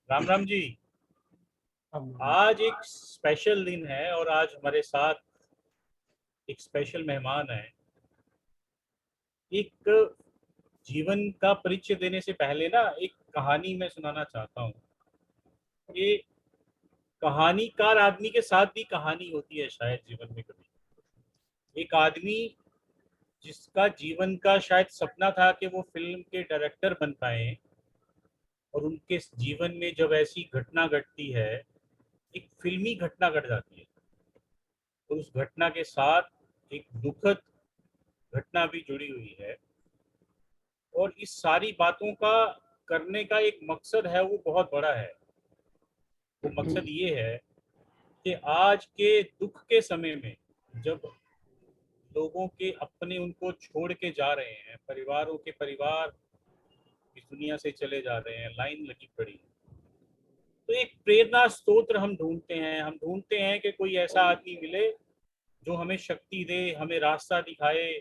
राम राम जी। आज एक स्पेशल दिन है और आज हमारे साथ एक स्पेशल मेहमान है। एक जीवन का परिचय देने से पहले ना एक कहानी मैं सुनाना चाहता हूँ। ये कहानीकार आदमी के साथ भी कहानी होती है शायद जीवन में कभी। एक आदमी जिसका जीवन का शायद सपना था कि वो फिल्म के डायरेक्टर बन पाए, और उनके जीवन में जब ऐसी घटना घटती है, एक फिल्मी घटना घट जाती है, तो उस घटना के साथ एक दुखद घटना भी जुड़ी हुई है। और इस सारी बातों का करने का एक मकसद है, वो बहुत बड़ा है। वो मकसद ये है कि आज के दुख के समय में, जब लोगों के अपने उनको छोड़ के जा रहे हैं, परिवारों के परिवार इस दुनिया से चले जा रहे हैं, लाइन लगी पड़ी है, तो एक प्रेरणा स्तोत्र हम ढूंढते हैं कि कोई ऐसा आदमी मिले जो हमें शक्ति दे, हमें रास्ता दिखाए,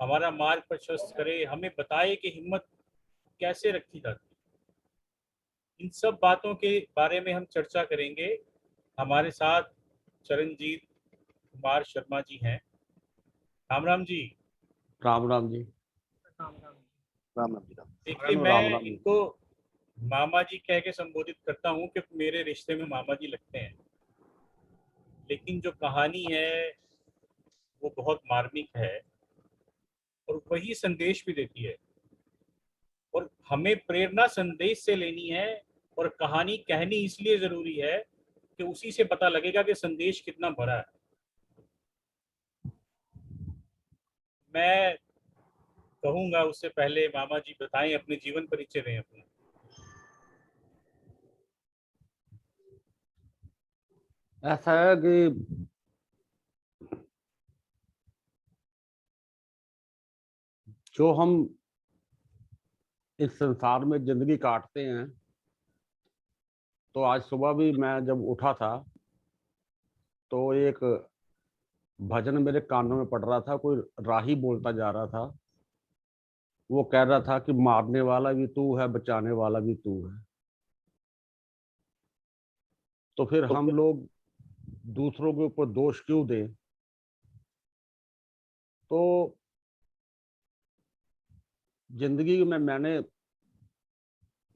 हमारा मार्ग प्रशस्त करे, हमें बताए कि हिम्मत कैसे रखी जाती है। इन सब बातों के बारे में हम चर्चा करेंगे। हमारे साथ चरणजीत कुमार शर्मा जी हैं। राम राम जी। राम राम जी। राम राम जी। राम देखिए, राम मैं राम। इनको मामा जी कह के संबोधित करता हूँ कि मेरे रिश्ते में मामा जी लगते हैं, लेकिन जो कहानी है वो बहुत मार्मिक है और वही संदेश भी देती है। और हमें प्रेरणा संदेश से लेनी है, और कहानी कहनी इसलिए जरूरी है कि उसी से पता लगेगा कि संदेश कितना बड़ा है। मैं कहूंगा उससे पहले मामा जी बताएं, अपने जीवन परिचय दें अपना। ऐसा है कि जो हम इस संसार में जिंदगी काटते हैं, तो आज सुबह भी मैं जब उठा था तो एक भजन मेरे कानों में पड़ रहा था। कोई राही बोलता जा रहा था। वो कह रहा था कि मारने वाला भी तू है, बचाने वाला भी तू है। तो फिर हम लोग दूसरों के ऊपर दोष क्यों दें। तो जिंदगी में मैंने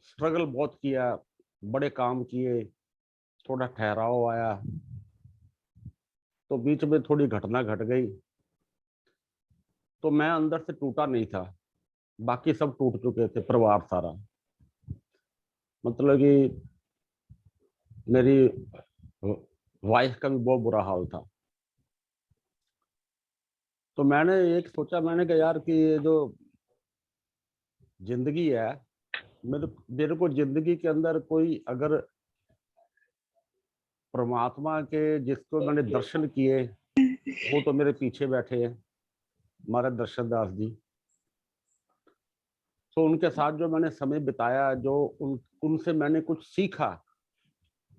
स्ट्रगल बहुत किया, बड़े काम किए, थोड़ा ठहराव आया, तो बीच में थोड़ी घटना घट गई। तो मैं अंदर से टूटा नहीं था, बाकी सब टूट चुके थे, परिवार सारा। मतलब कि मेरी वाइफ का भी बहुत बुरा हाल था। तो मैंने एक सोचा, मैंने कहा यार कि ये जो जिंदगी है, मेरे मेरे को जिंदगी के अंदर कोई अगर परमात्मा के जिसको मैंने दर्शन किए, वो तो मेरे पीछे बैठे हैं, हमारे दर्शन दास जी। तो उनके साथ जो मैंने समय बिताया, जो उनसे मैंने कुछ सीखा,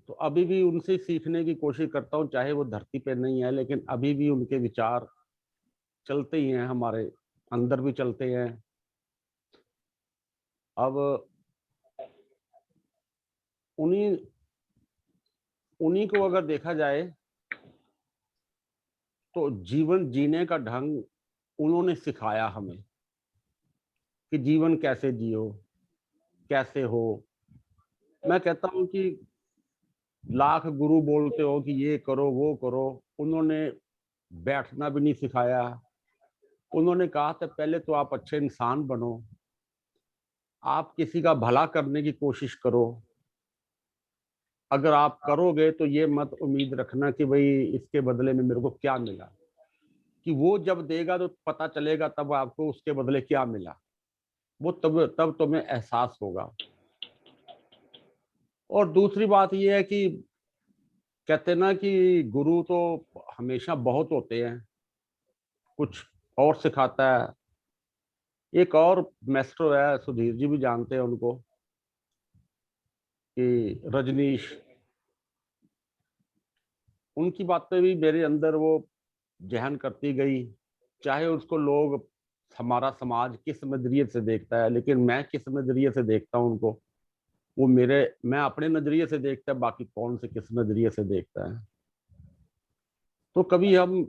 तो अभी भी उनसे सीखने की कोशिश करता हूँ। चाहे वो धरती पे नहीं है, लेकिन अभी भी उनके विचार चलते ही हैं, हमारे अंदर भी चलते हैं। अब उन्हीं उन्हीं को अगर देखा जाए तो जीवन जीने का ढंग उन्होंने सिखाया हमें कि जीवन कैसे जियो, कैसे हो। मैं कहता हूँ कि लाख गुरु बोलते हो कि ये करो वो करो, उन्होंने बैठना भी नहीं सिखाया। उन्होंने कहा था पहले तो आप अच्छे इंसान बनो, आप किसी का भला करने की कोशिश करो। अगर आप करोगे तो ये मत उम्मीद रखना कि भाई इसके बदले में मेरे को क्या मिला, कि वो जब देगा तो पता चलेगा, तब आपको उसके बदले क्या मिला, वो तब तुम्हें एहसास होगा। और दूसरी बात ये है कि कहते ना कि गुरु तो हमेशा बहुत होते हैं, कुछ और सिखाता है। एक और मैस्ट्रो है, सुधीर जी भी जानते हैं उनको, कि रजनीश। उनकी बातें भी मेरे अंदर वो जहन करती गई। चाहे उसको लोग हमारा समाज किस नजरिए से देखता है, लेकिन मैं किस नजरिए से देखता हूँ उनको, वो मैं अपने नजरिए से देखता है, बाकी कौन से किस नजरिए से देखता है। तो कभी हम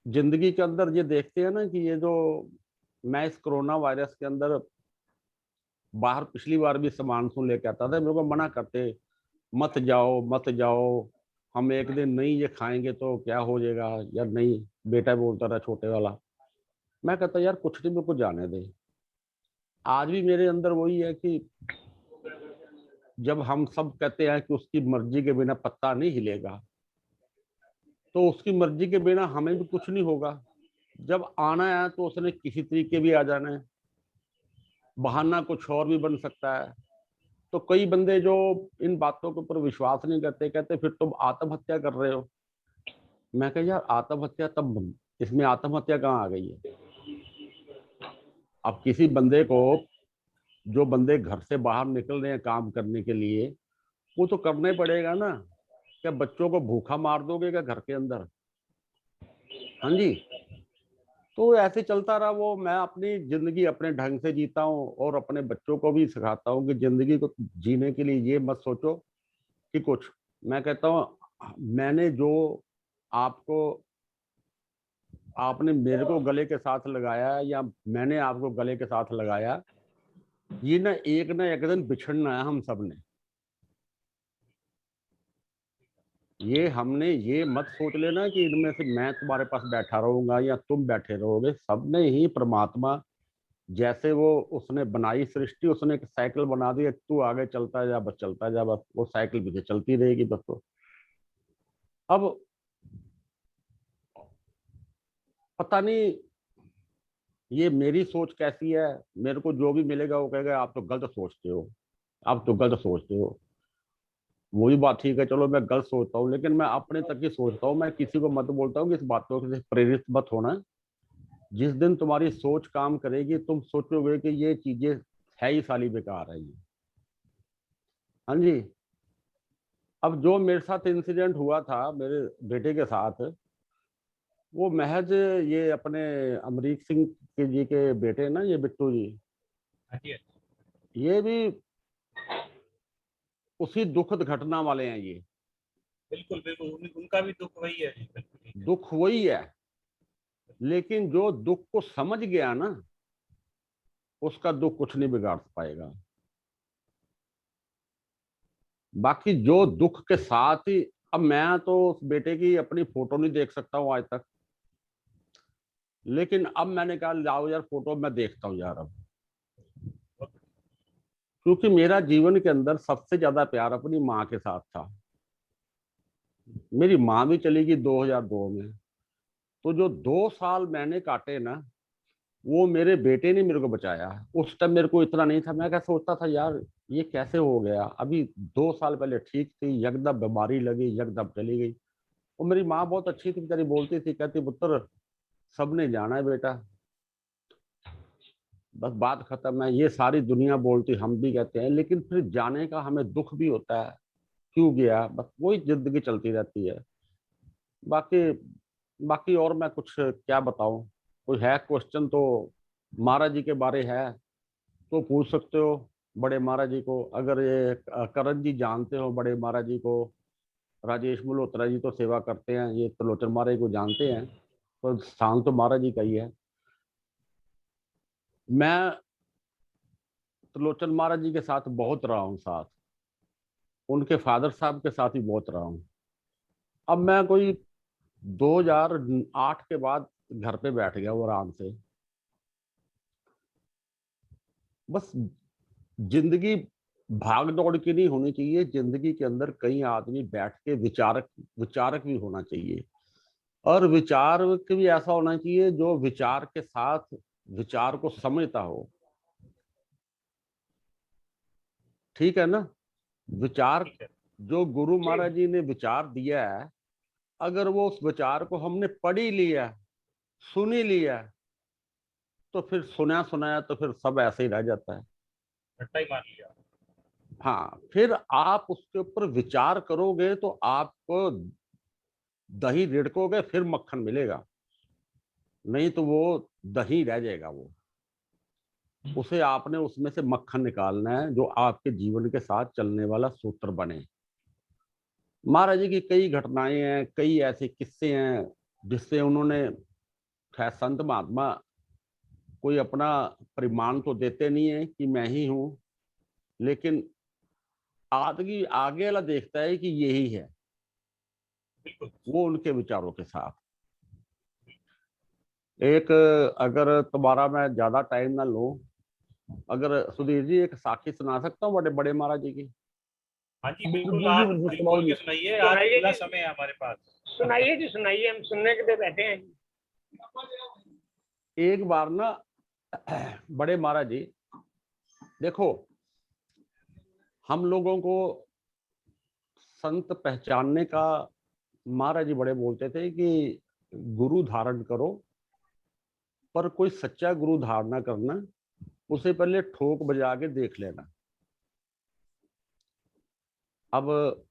जिंदगी के अंदर ये देखते हैं ना कि ये जो मैं इस कोरोना वायरस के अंदर बाहर पिछली बार भी सामान सुन लेके आता था, मेरे को मना करते, मत जाओ मत जाओ, हम एक दिन नहीं ये खाएंगे तो क्या हो जाएगा, या नहीं, बेटा बोलता था छोटे वाला। मैं कहता यार कुछ नहीं, मेरे को जाने दे। आज भी मेरे अंदर वही है कि जब हम सब कहते हैं कि उसकी मर्जी के बिना पत्ता नहीं हिलेगा, तो उसकी मर्जी के बिना हमें भी कुछ नहीं होगा। जब आना है तो उसने किसी तरीके भी आ जाना है, बहाना कुछ और भी बन सकता है। तो कई बंदे जो इन बातों के ऊपर विश्वास नहीं करते, कहते फिर तुम आत्महत्या कर रहे हो। मैं कह यार आत्महत्या तब, इसमें आत्महत्या कहाँ आ गई है। अब किसी बंदे को, जो बंदे घर से बाहर निकल रहे हैं काम करने के लिए, वो तो करना ही पड़ेगा ना। क्या बच्चों को भूखा मार दोगे क्या घर के अंदर? हाँ जी। तो ऐसे चलता रहा वो, मैं अपनी जिंदगी अपने ढंग से जीता हूँ और अपने बच्चों को भी सिखाता हूँ कि जिंदगी को जीने के लिए ये मत सोचो कि कुछ, मैं कहता हूँ मैंने जो आपको, आपने मेरे को गले के साथ लगाया या मैंने आपको गले के साथ लगाया, ये ना एक दिन बिछड़ना है हम सब ने। ये हमने ये मत सोच लेना कि इनमें से मैं तुम्हारे पास बैठा रहूंगा या तुम बैठे रहोगे। सबने ही परमात्मा, जैसे वो उसने बनाई सृष्टि, उसने एक साइकिल बना दी, तू आगे चलता जा, बस चलता जा, बस वो साइकिल पीछे चलती रहेगी बस। तो अब पता नहीं ये मेरी सोच कैसी है, मेरे को जो भी मिलेगा वो कहेगा आप तो गलत सोचते हो, आप तो गलत सोचते हो। वही बात ठीक है, चलो मैं गलत सोचता हूँ, लेकिन मैं अपने तक ही सोचता हूँ, मैं किसी को मत बोलता हूँ कि इस बातों से प्रेरित मत होना। जिस दिन तुम्हारी सोच काम करेगी, तुम सोचोगे कि ये चीजें है ही साली बेकार है ये। हाँ जी। अब जो मेरे साथ इंसिडेंट हुआ था मेरे बेटे के साथ, वो महज ये अपने अमरीक सिंह के जी के बेटे ना, ये बिट्टू जी, हाँ जी, ये भी उसी दुखद घटना वाले हैं ये। बिल्कुल बिल्कुल उनका भी दुख वही है जी, बिल्कुल ठीक है। दुख वही है, लेकिन जो दुख को समझ गया ना, उसका दुख कुछ नहीं बिगाड़ पाएगा। बाकी जो दुख के साथ ही, अब मैं तो उस बेटे की अपनी फोटो नहीं देख सकता हूँ आज तक, लेकिन अब मैंने कहा लाओ यार फोटो मैं देखता हूँ यार अब। क्योंकि मेरा जीवन के अंदर सबसे ज्यादा प्यार अपनी माँ के साथ था। मेरी माँ भी चली गई 2002 में। तो जो 2 साल मैंने काटे ना, वो मेरे बेटे ने मेरे को बचाया। उस टाइम मेरे को इतना नहीं था, मैं क्या सोचता था यार ये कैसे हो गया, अभी 2 साल पहले ठीक थी, यकदम बीमारी लगी, यकदम चली गई। और मेरी माँ बहुत अच्छी थी बेचारी, बोलती थी, कहती पुत्र सबने जाना है बेटा, बस बात खत्म है। ये सारी दुनिया बोलती, हम भी कहते हैं, लेकिन फिर जाने का हमें दुख भी होता है, क्यों गया, बस वही जिंदगी चलती रहती है। बाकी बाकी और मैं कुछ क्या बताऊं। कोई है क्वेश्चन तो महाराज जी के बारे है तो पूछ सकते हो। बड़े महाराज जी को, अगर ये करण जी जानते हो बड़े महाराज जी को, राजेश मल्होत्रा जी तो सेवा करते हैं, ये त्रिलोचन महाराज जी को जानते हैं, तो स्थान तो महाराज जी का ही है। मैं त्रिलोचन महाराज जी के साथ बहुत रहा हूँ साथ, उनके फादर साहब के साथ ही बहुत रहा हूँ। अब मैं कोई 2008 के बाद घर पे बैठ गया वो आराम से। बस जिंदगी भाग दौड़ की नहीं होनी चाहिए, जिंदगी के अंदर कई आदमी बैठ के विचारक विचारक भी होना चाहिए। और विचारक भी ऐसा होना चाहिए जो विचार के साथ विचार को समझता हो। ठीक है ना? विचार, ठीक है। जो गुरु महाराज जी ने विचार दिया है, अगर वो उस विचार को हमने पढ़ ही लिया, सुन ही लिया, तो फिर सुना सुनाया तो फिर सब ऐसे ही रह जाता है। रट्टा ही मार लिया। हाँ, फिर आप उसके ऊपर विचार करोगे तो आपको दही रिड़कोगे फिर मक्खन मिलेगा। नहीं तो वो दही रह जाएगा। वो उसे आपने उसमें से मक्खन निकालना है जो आपके जीवन के साथ चलने वाला सूत्र बने। महाराज जी की कई घटनाएं हैं, कई ऐसे किस्से हैं जिससे उन्होंने, खैर संत महात्मा कोई अपना परिमाण तो देते नहीं है कि मैं ही हूं, लेकिन आदमी आगे वाला देखता है कि यही है, बिल्कुल। वो उनके विचारों के साथ। एक, अगर तुम्हारा मैं ज्यादा टाइम ना लूं, अगर सुधीर जी एक साखी सुना सकता हूँ बड़े बड़े महाराज जी की। हाँ जी बिल्कुल, जी आप जी बिल्कुल, खोल सुनाओ के जी। सुनाइए, आज सुनाइए खुला जी। समय है हमारे पास। सुनाइए जी, सुनाइए, हम सुनने के लिए बैठे हैं। एक बार ना बड़े महाराज जी, देखो हम लोगों को संत पहचानने का, महाराज जी बड़े बोलते थे कि गुरु धारण करो, पर कोई सच्चा गुरु धारणा करना, उसे पहले ठोक बजा के देख लेना। अब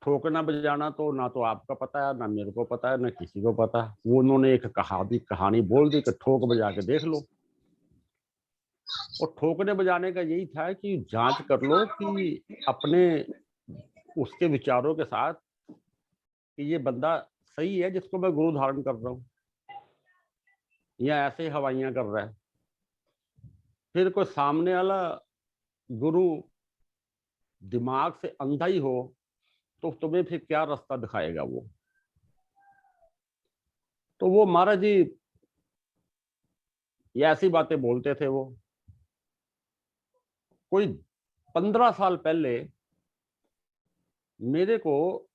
ठोकना बजाना तो ना तो आपका पता है, ना मेरे को पता है, ना किसी को पता है। वो उन्होंने एक कहानी बोल दी कि ठोक बजा के देख लो। और ठोकने बजाने का यही था कि जांच कर लो कि अपने उसके विचारों के साथ कि ये बंदा सही है जिसको मैं गुरु धारण कर रहा हूँ, या ऐसे हवाइयां कर रहा है। फिर कोई सामने वाला गुरु दिमाग से अंधा ही हो तो तुम्हें फिर क्या रास्ता दिखाएगा वो। तो वो महाराज जी ये ऐसी बातें बोलते थे। वो कोई 15 साल पहले मेरे को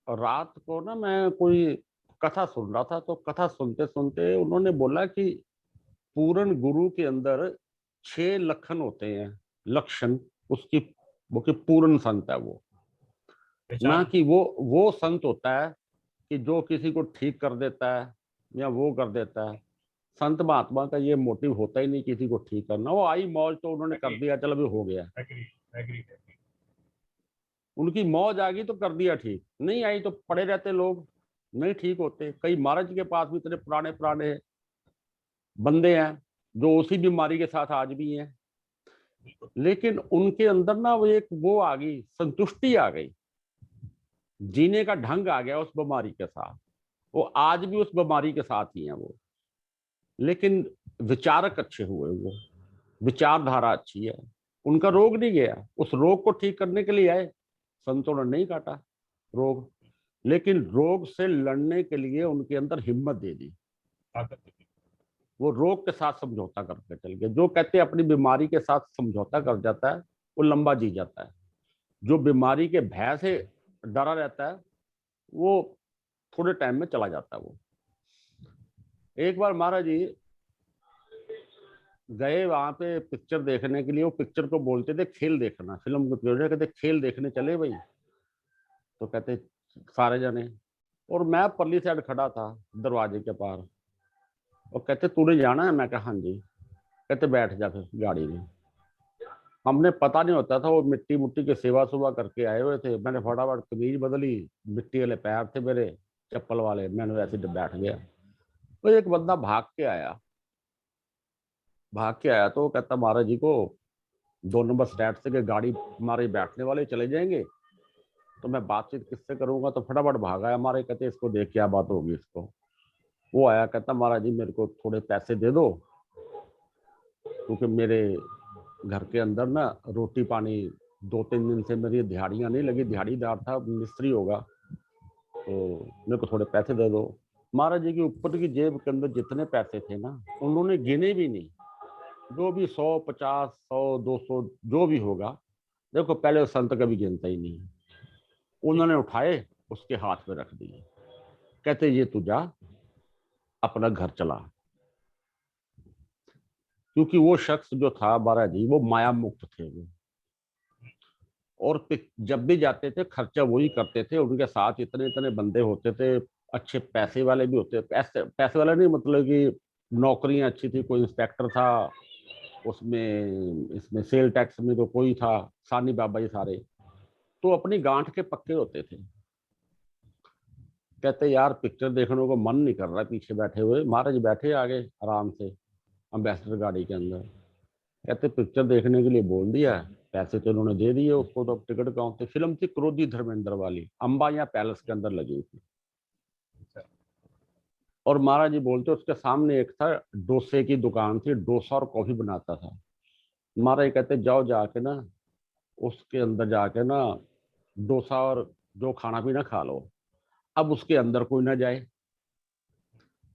रात को ना, मैं कोई कथा सुन रहा था, तो कथा सुनते सुनते उन्होंने बोला कि पूर्ण गुरु के अंदर 6 लक्षण होते हैं, लक्षण उसकी, वो कि पूर्ण संत है वो। ना पहचान। कि वो संत होता है कि जो किसी को ठीक कर देता है या वो कर देता है। संत महात्मा का ये मोटिव होता ही नहीं किसी को ठीक करना। वो आई मौज तो उन्होंने कर एग्री दिया, चलो अभी हो गया। Agree agree agree. उनकी मौज आ गई तो कर दिया ठीक, नहीं आई तो पड़े रहते लोग, नहीं ठीक होते। कई महाराज के पास भी इतने पुराने पुराने बंदे हैं जो उसी बीमारी के साथ आज भी हैं, लेकिन उनके अंदर ना वो एक वो आ गई, संतुष्टि आ गई, जीने का ढंग आ गया उस बीमारी के साथ। वो आज भी उस बीमारी के साथ ही हैं वो, लेकिन विचारक अच्छे हुए, वो विचारधारा अच्छी है, उनका रोग नहीं गया। उस रोग को ठीक करने के लिए आए, संतों ने नहीं काटा रोग, लेकिन रोग से लड़ने के लिए उनके अंदर हिम्मत दे दी। ताकत होती वो रोग के साथ समझौता करके चल गए। जो कहते हैं अपनी बीमारी के साथ समझौता कर जाता है वो लंबा जी जाता है। जो बीमारी के भय से डरा रहता है वो थोड़े टाइम में चला जाता है। वो एक बार महाराज जी गए वहां पे पिक्चर देखने के लिए। वो पिक्चर को बोलते थे खेल देखना, फिल्म को कहते खेल देखने चले भाई। तो कहते सारे जने, और मैं परली साइड खड़ा था दरवाजे के पार। और कहते तूने जाना है? मैं कहा हाँ जी। कहते बैठ जा फिर गाड़ी में। हमने पता नहीं होता था वो मिट्टी मुट्टी की सेवा सुबह करके आए हुए थे। मैंने फटाफट कमीज बदली, मिट्टी वाले पैर थे मेरे, चप्पल वाले, मैंने वैसे बैठ गया। तो एक बंदा भाग के आया तो कहता महाराज जी को 2 नंबर स्टैंड से कि गाड़ी हमारे बैठने वाले चले जाएंगे तो मैं बातचीत किससे करूंगा। तो फटाफट भाग आया हमारे। कहते इसको देख क्या बात होगी इसको। वो आया, कहता महाराज जी मेरे को थोड़े पैसे दे दो, क्योंकि मेरे घर के अंदर ना रोटी पानी 2-3 दिन से मेरी दिहाड़ियां नहीं लगी। दिहाड़ीदार था, मिस्त्री होगा, तो मेरे को थोड़े पैसे दे दो। महाराज जी के ऊपर की जेब के अंदर जितने पैसे थे ना, उन्होंने गिने भी नहीं। जो भी 100, 50, 100, 200 जो भी होगा, देखो पहले वो संत कभी गिनता ही नहीं। उन्होंने उठाए, उसके हाथ में रख दिए। कहते ये तू जा अपना घर चला। क्योंकि वो शख्स जो था महाराज जी वो माया मुक्त थे वो, और जब भी जाते थे खर्चा वही करते थे। उनके साथ इतने इतने बंदे होते थे, अच्छे पैसे वाले भी होते। पैसे पैसे वाले नहीं, मतलब कि नौकरियां अच्छी थी। कोई इंस्पेक्टर था उसमें, इसमें सेल टैक्स में तो कोई था, सानी बाबा ये सारे तो अपनी गांठ के पक्के होते थे। कहते यार पिक्चर देखने को मन नहीं कर रहा पीछे बैठे हुए। महाराज बैठे आगे आराम से अम्बेसडर गाड़ी के अंदर। कहते पिक्चर देखने के लिए बोल दिया, पैसे तो उन्होंने दे दिए उसको, तो टिकट कहाँ थे। फिल्म थी क्रोधी धर्मेंद्र वाली, अंबा या पैलेस के अंदर लगी थी। और महाराज जी बोलते उसके सामने एक था डोसे की दुकान थी, डोसा और कॉफी बनाता था। महाराज कहते जाओ जाके ना उसके अंदर जाके ना डोसा और जो खाना पीना खा लो। अब उसके अंदर कोई ना जाए,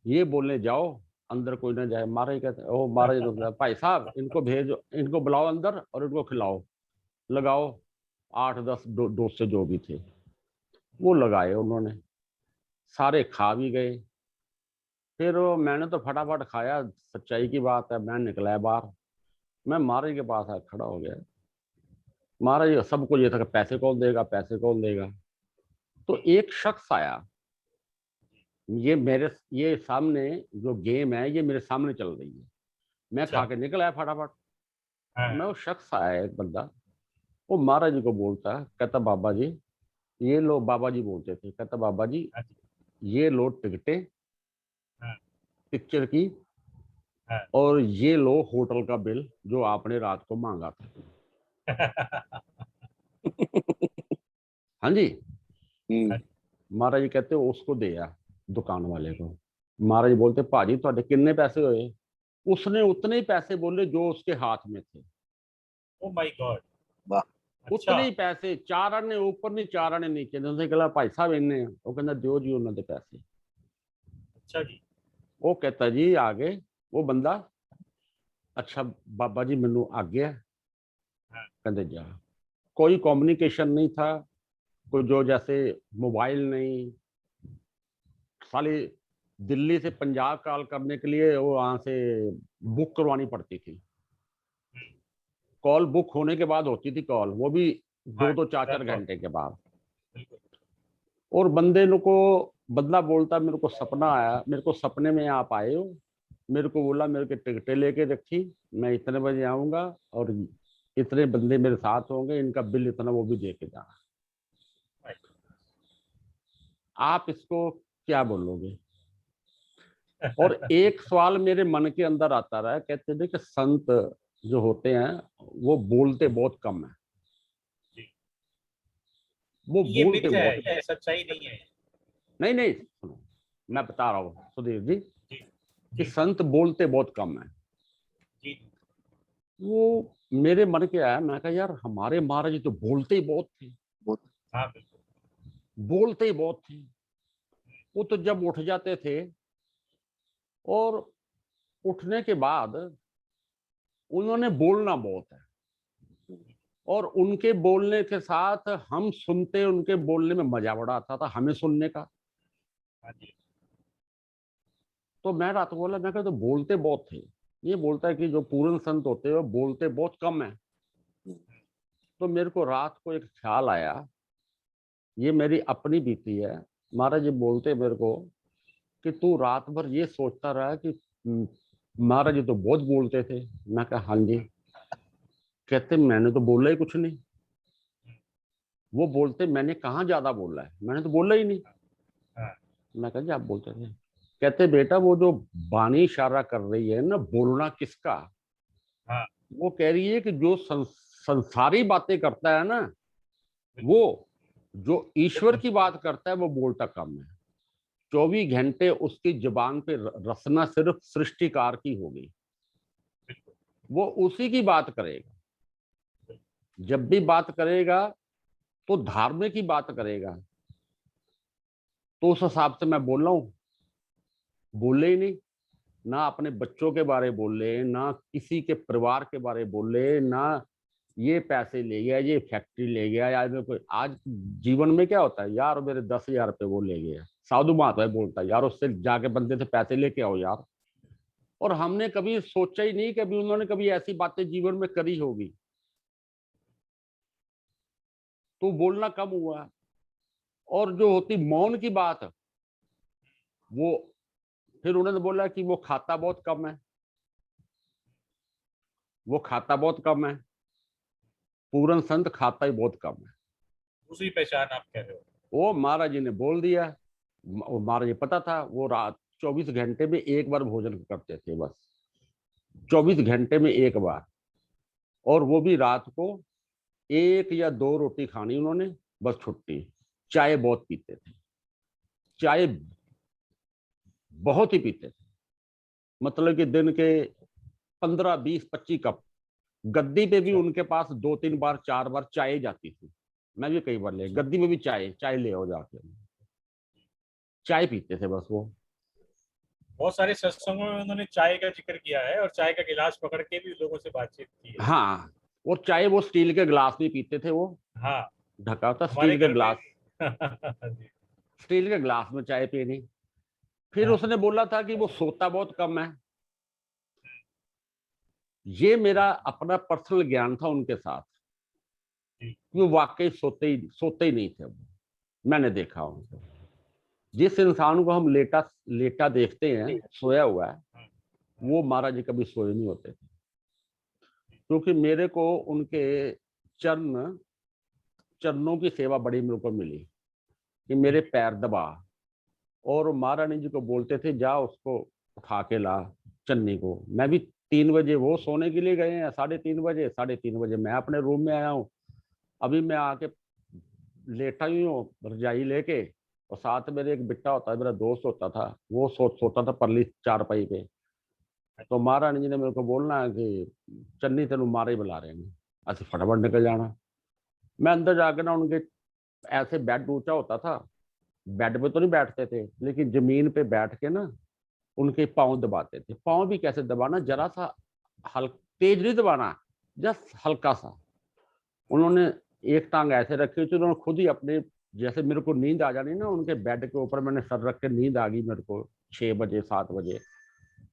ये बोलने जाओ अंदर कोई ना जाए। महाराज कहते ओ महाराज तो भाई साहब इनको भेजो, इनको बुलाओ अंदर और इनको खिलाओ, लगाओ 8-10 डोसे जो भी थे वो लगाए उन्होंने, सारे खा भी गए। फिर मैंने तो फटाफट खाया, सच्चाई की बात है मैं निकला बाहर। मैं महाराज के पास खड़ा हो गया। महाराज सबको ये था कि पैसे कौन देगा, पैसे कौन देगा। तो एक शख्स आया, ये सामने जो गेम है ये मेरे सामने चल रही है, मैं खा के निकल आया फटाफट। मैं वो शख्स आया एक बंदा, वो महाराज जी को बोलता है, कहता बाबा जी ये लो, बाबा जी बोलते थे, कहता बाबा जी ये लो टिकटें पिक्चर की, और ये लो होटल का बिल जो आपने रात को मांगा था। हाँ जी। महाराज जी कहते उसको दिया दुकान वाले को। महाराज बोलते भाजी ਤੁਹਾਡੇ किन्ने पैसे होए। उसने उतने ही पैसे बोले जो उसके हाथ में थे। ओ माय गॉड, वाह। उतने ही पैसे, 4 आने ऊपर नहीं 4 आने नीचे। उसने कहा भाई साहब इन्ने, वो कहता दियो जी उन्होंने दे पैसे। अच्छा जी। वो कहता जी आगे वो बंदा, अच्छा बाबा जी मैनू आ गया, कहते जा। कोई कम्युनिकेशन नहीं था, कोई जो जैसे मोबाइल नहीं। साली दिल्ली से पंजाब कॉल करने के लिए वो वहां से बुक करवानी पड़ती थी। कॉल बुक होने के बाद होती थी कॉल, वो भी 2-2 4-4 घंटे के बाद। और बंदे को बदला बोलता मेरे को सपना आया, मेरे को सपने में आप आए हो, मेरे को बोला मेरे को टिकटें लेके रखी, मैं इतने बजे आऊंगा और इतने बंदे मेरे साथ होंगे, इनका बिल इतना वो भी दे के जाना। आप इसको क्या बोलोगे। और एक सवाल मेरे मन के अंदर आता रहा, कहते थे कि संत जो होते हैं वो बोलते बहुत कम है। वो ये बोलते मिथ है, बहुत, ये सच्चाई नहीं है। नहीं नहीं सुनो मैं बता रहा हूँ सुधीर जी जी कि संत बोलते बहुत कम है। जी वो मेरे मन के आया, मैं कहा यार हमारे महाराज जी तो बोलते ही बहुत थे, हाँ बिल्कुल बोलते ही बहुत थे। वो तो जब उठ जाते थे और उठने के बाद उन्होंने बोलना बहुत है, और उनके बोलने के साथ हम सुनते, उनके बोलने में मजा बड़ा आता था हमें सुनने का। हाँ जी। तो मैं रात को बोला, मैं कहा तो बोलते बहुत थे। ये बोलता है कि जो पूर्ण संत होते हैं वो बोलते बहुत कम है। तो मेरे को रात को एक ख्याल आया, ये मेरी अपनी बीती है। महाराज जी बोलते मेरे को कि तू रात भर ये सोचता रहा कि महाराज जी तो बहुत बोलते थे। मैं कहा हाँ जी। कहते मैंने तो बोला ही कुछ नहीं। वो बोलते मैंने कहाँ ज्यादा बोला है, मैंने तो बोला ही नहीं। मैं कहा जी आप बोलते थे। कहते बेटा वो जो बानी इशारा कर रही है ना बोलना किसका, वो कह रही है कि जो संसारी बातें करता है ना, वो जो ईश्वर की बात करता है वो बोलता कम है। 24 घंटे उसकी जुबान पे रसना सिर्फ सृष्टिकार की होगी, वो उसी की बात करेगा। जब भी बात करेगा तो धार्मिक की बात करेगा। तो उस हिसाब से मैं बोल रहा हूं, बोले ही नहीं ना, अपने बच्चों के बारे बोले ना, किसी के परिवार के बारे बोले ना, ये पैसे ले गया, ये फैक्ट्री ले गया, यार कोई आज जीवन में क्या होता है यार मेरे 10,000 रुपये वो ले गया। साधु महात्मा बोलता है यार उससे जाके बंदे से पैसे लेके आओ यार। और हमने कभी सोचा ही नहीं कि अभी उन्होंने कभी ऐसी बातें जीवन में करी होगी। तो बोलना कम हुआ। और जो होती मौन की बात, वो फिर उन्होंने बोला कि वो खाता बहुत कम है, वो खाता बहुत कम है। पूरन संत खाता ही बहुत कम है। दूसरी पहचान आप कह रहे हो। वो महाराज जी ने बोल दिया महाराज जी पता था वो रात 24 घंटे में एक बार भोजन करते थे बस, 24 घंटे में एक बार, और वो भी रात को 1 या 2 रोटी खानी उन्होंने, बस छुट्टी। चाय बहुत पीते थे, चाय बहुत ही पीते थे, मतलब कि दिन के 15, 20, 25 कप। गद्दी पे भी अच्छा। उनके पास 2, 3 बार 4 बार चाय जाती थी। मैं भी कई बार ले गद्दी में भी चाय, चाय ले आओ जाके। चाय पीते थे बस वो। बहुत सारे सत्संगों में उन्होंने चाय का जिक्र किया है और चाय का गिलास पकड़ के भी लोगों से बातचीत की है। हाँ, और चाय वो स्टील के गिलास में पीते थे वो, हाँ, ढका होता हमारे स्टील के घर में गिलास, भी। जी। स्टील के गिलास में चाय पीनी। फिर हाँ। उसने बोला था कि वो सोता बहुत कम है। ये मेरा अपना पर्सनल ज्ञान था उनके साथ, जी। वो वाकई सोते ही नहीं थे वो। मैंने देखा उनको, जिस इंसान को हम लेटा लेटा देखते हैं सोया हुआ है, हाँ। वो महाराज जी कभी सोए नहीं होते थे। क्योंकि मेरे को उनके चरणों की सेवा बड़ी मेरे को मिली कि मेरे पैर दबा, और महारानी जी को बोलते थे जा उसको उठा के ला, चन्नी को। मैं भी 3 बजे, वो सोने के लिए गए हैं 3:30 बजे, 3:30 बजे मैं अपने रूम में आया हूँ। अभी मैं आके लेटा ही हूँ रजाई लेके, और साथ मेरे एक बिट्टा होता है, मेरा दोस्त होता था, वो सोता था परली चारपाई पे। तो महारानी जी ने मेरे को बोलना है कि चन्नी तेन मारे ही बुला रहे हैं, ऐसे फटाफट निकल जाना। मैं अंदर जाके ना उनके, ऐसे बेड ऊंचा होता था, बेड पे तो नहीं बैठते थे, लेकिन जमीन पे बैठ के ना उनके पाँव दबाते थे। पाँव भी कैसे दबाना, जरा सा तेज नहीं दबाना, जस्ट हल्का सा। उन्होंने एक टांग ऐसे रखी थी, उन्होंने खुद ही अपने, जैसे मेरे को नींद आ जानी ना, उनके बेड के ऊपर मैंने सर रख के, नींद आ गई मेरे को 6 बजे 7 बजे,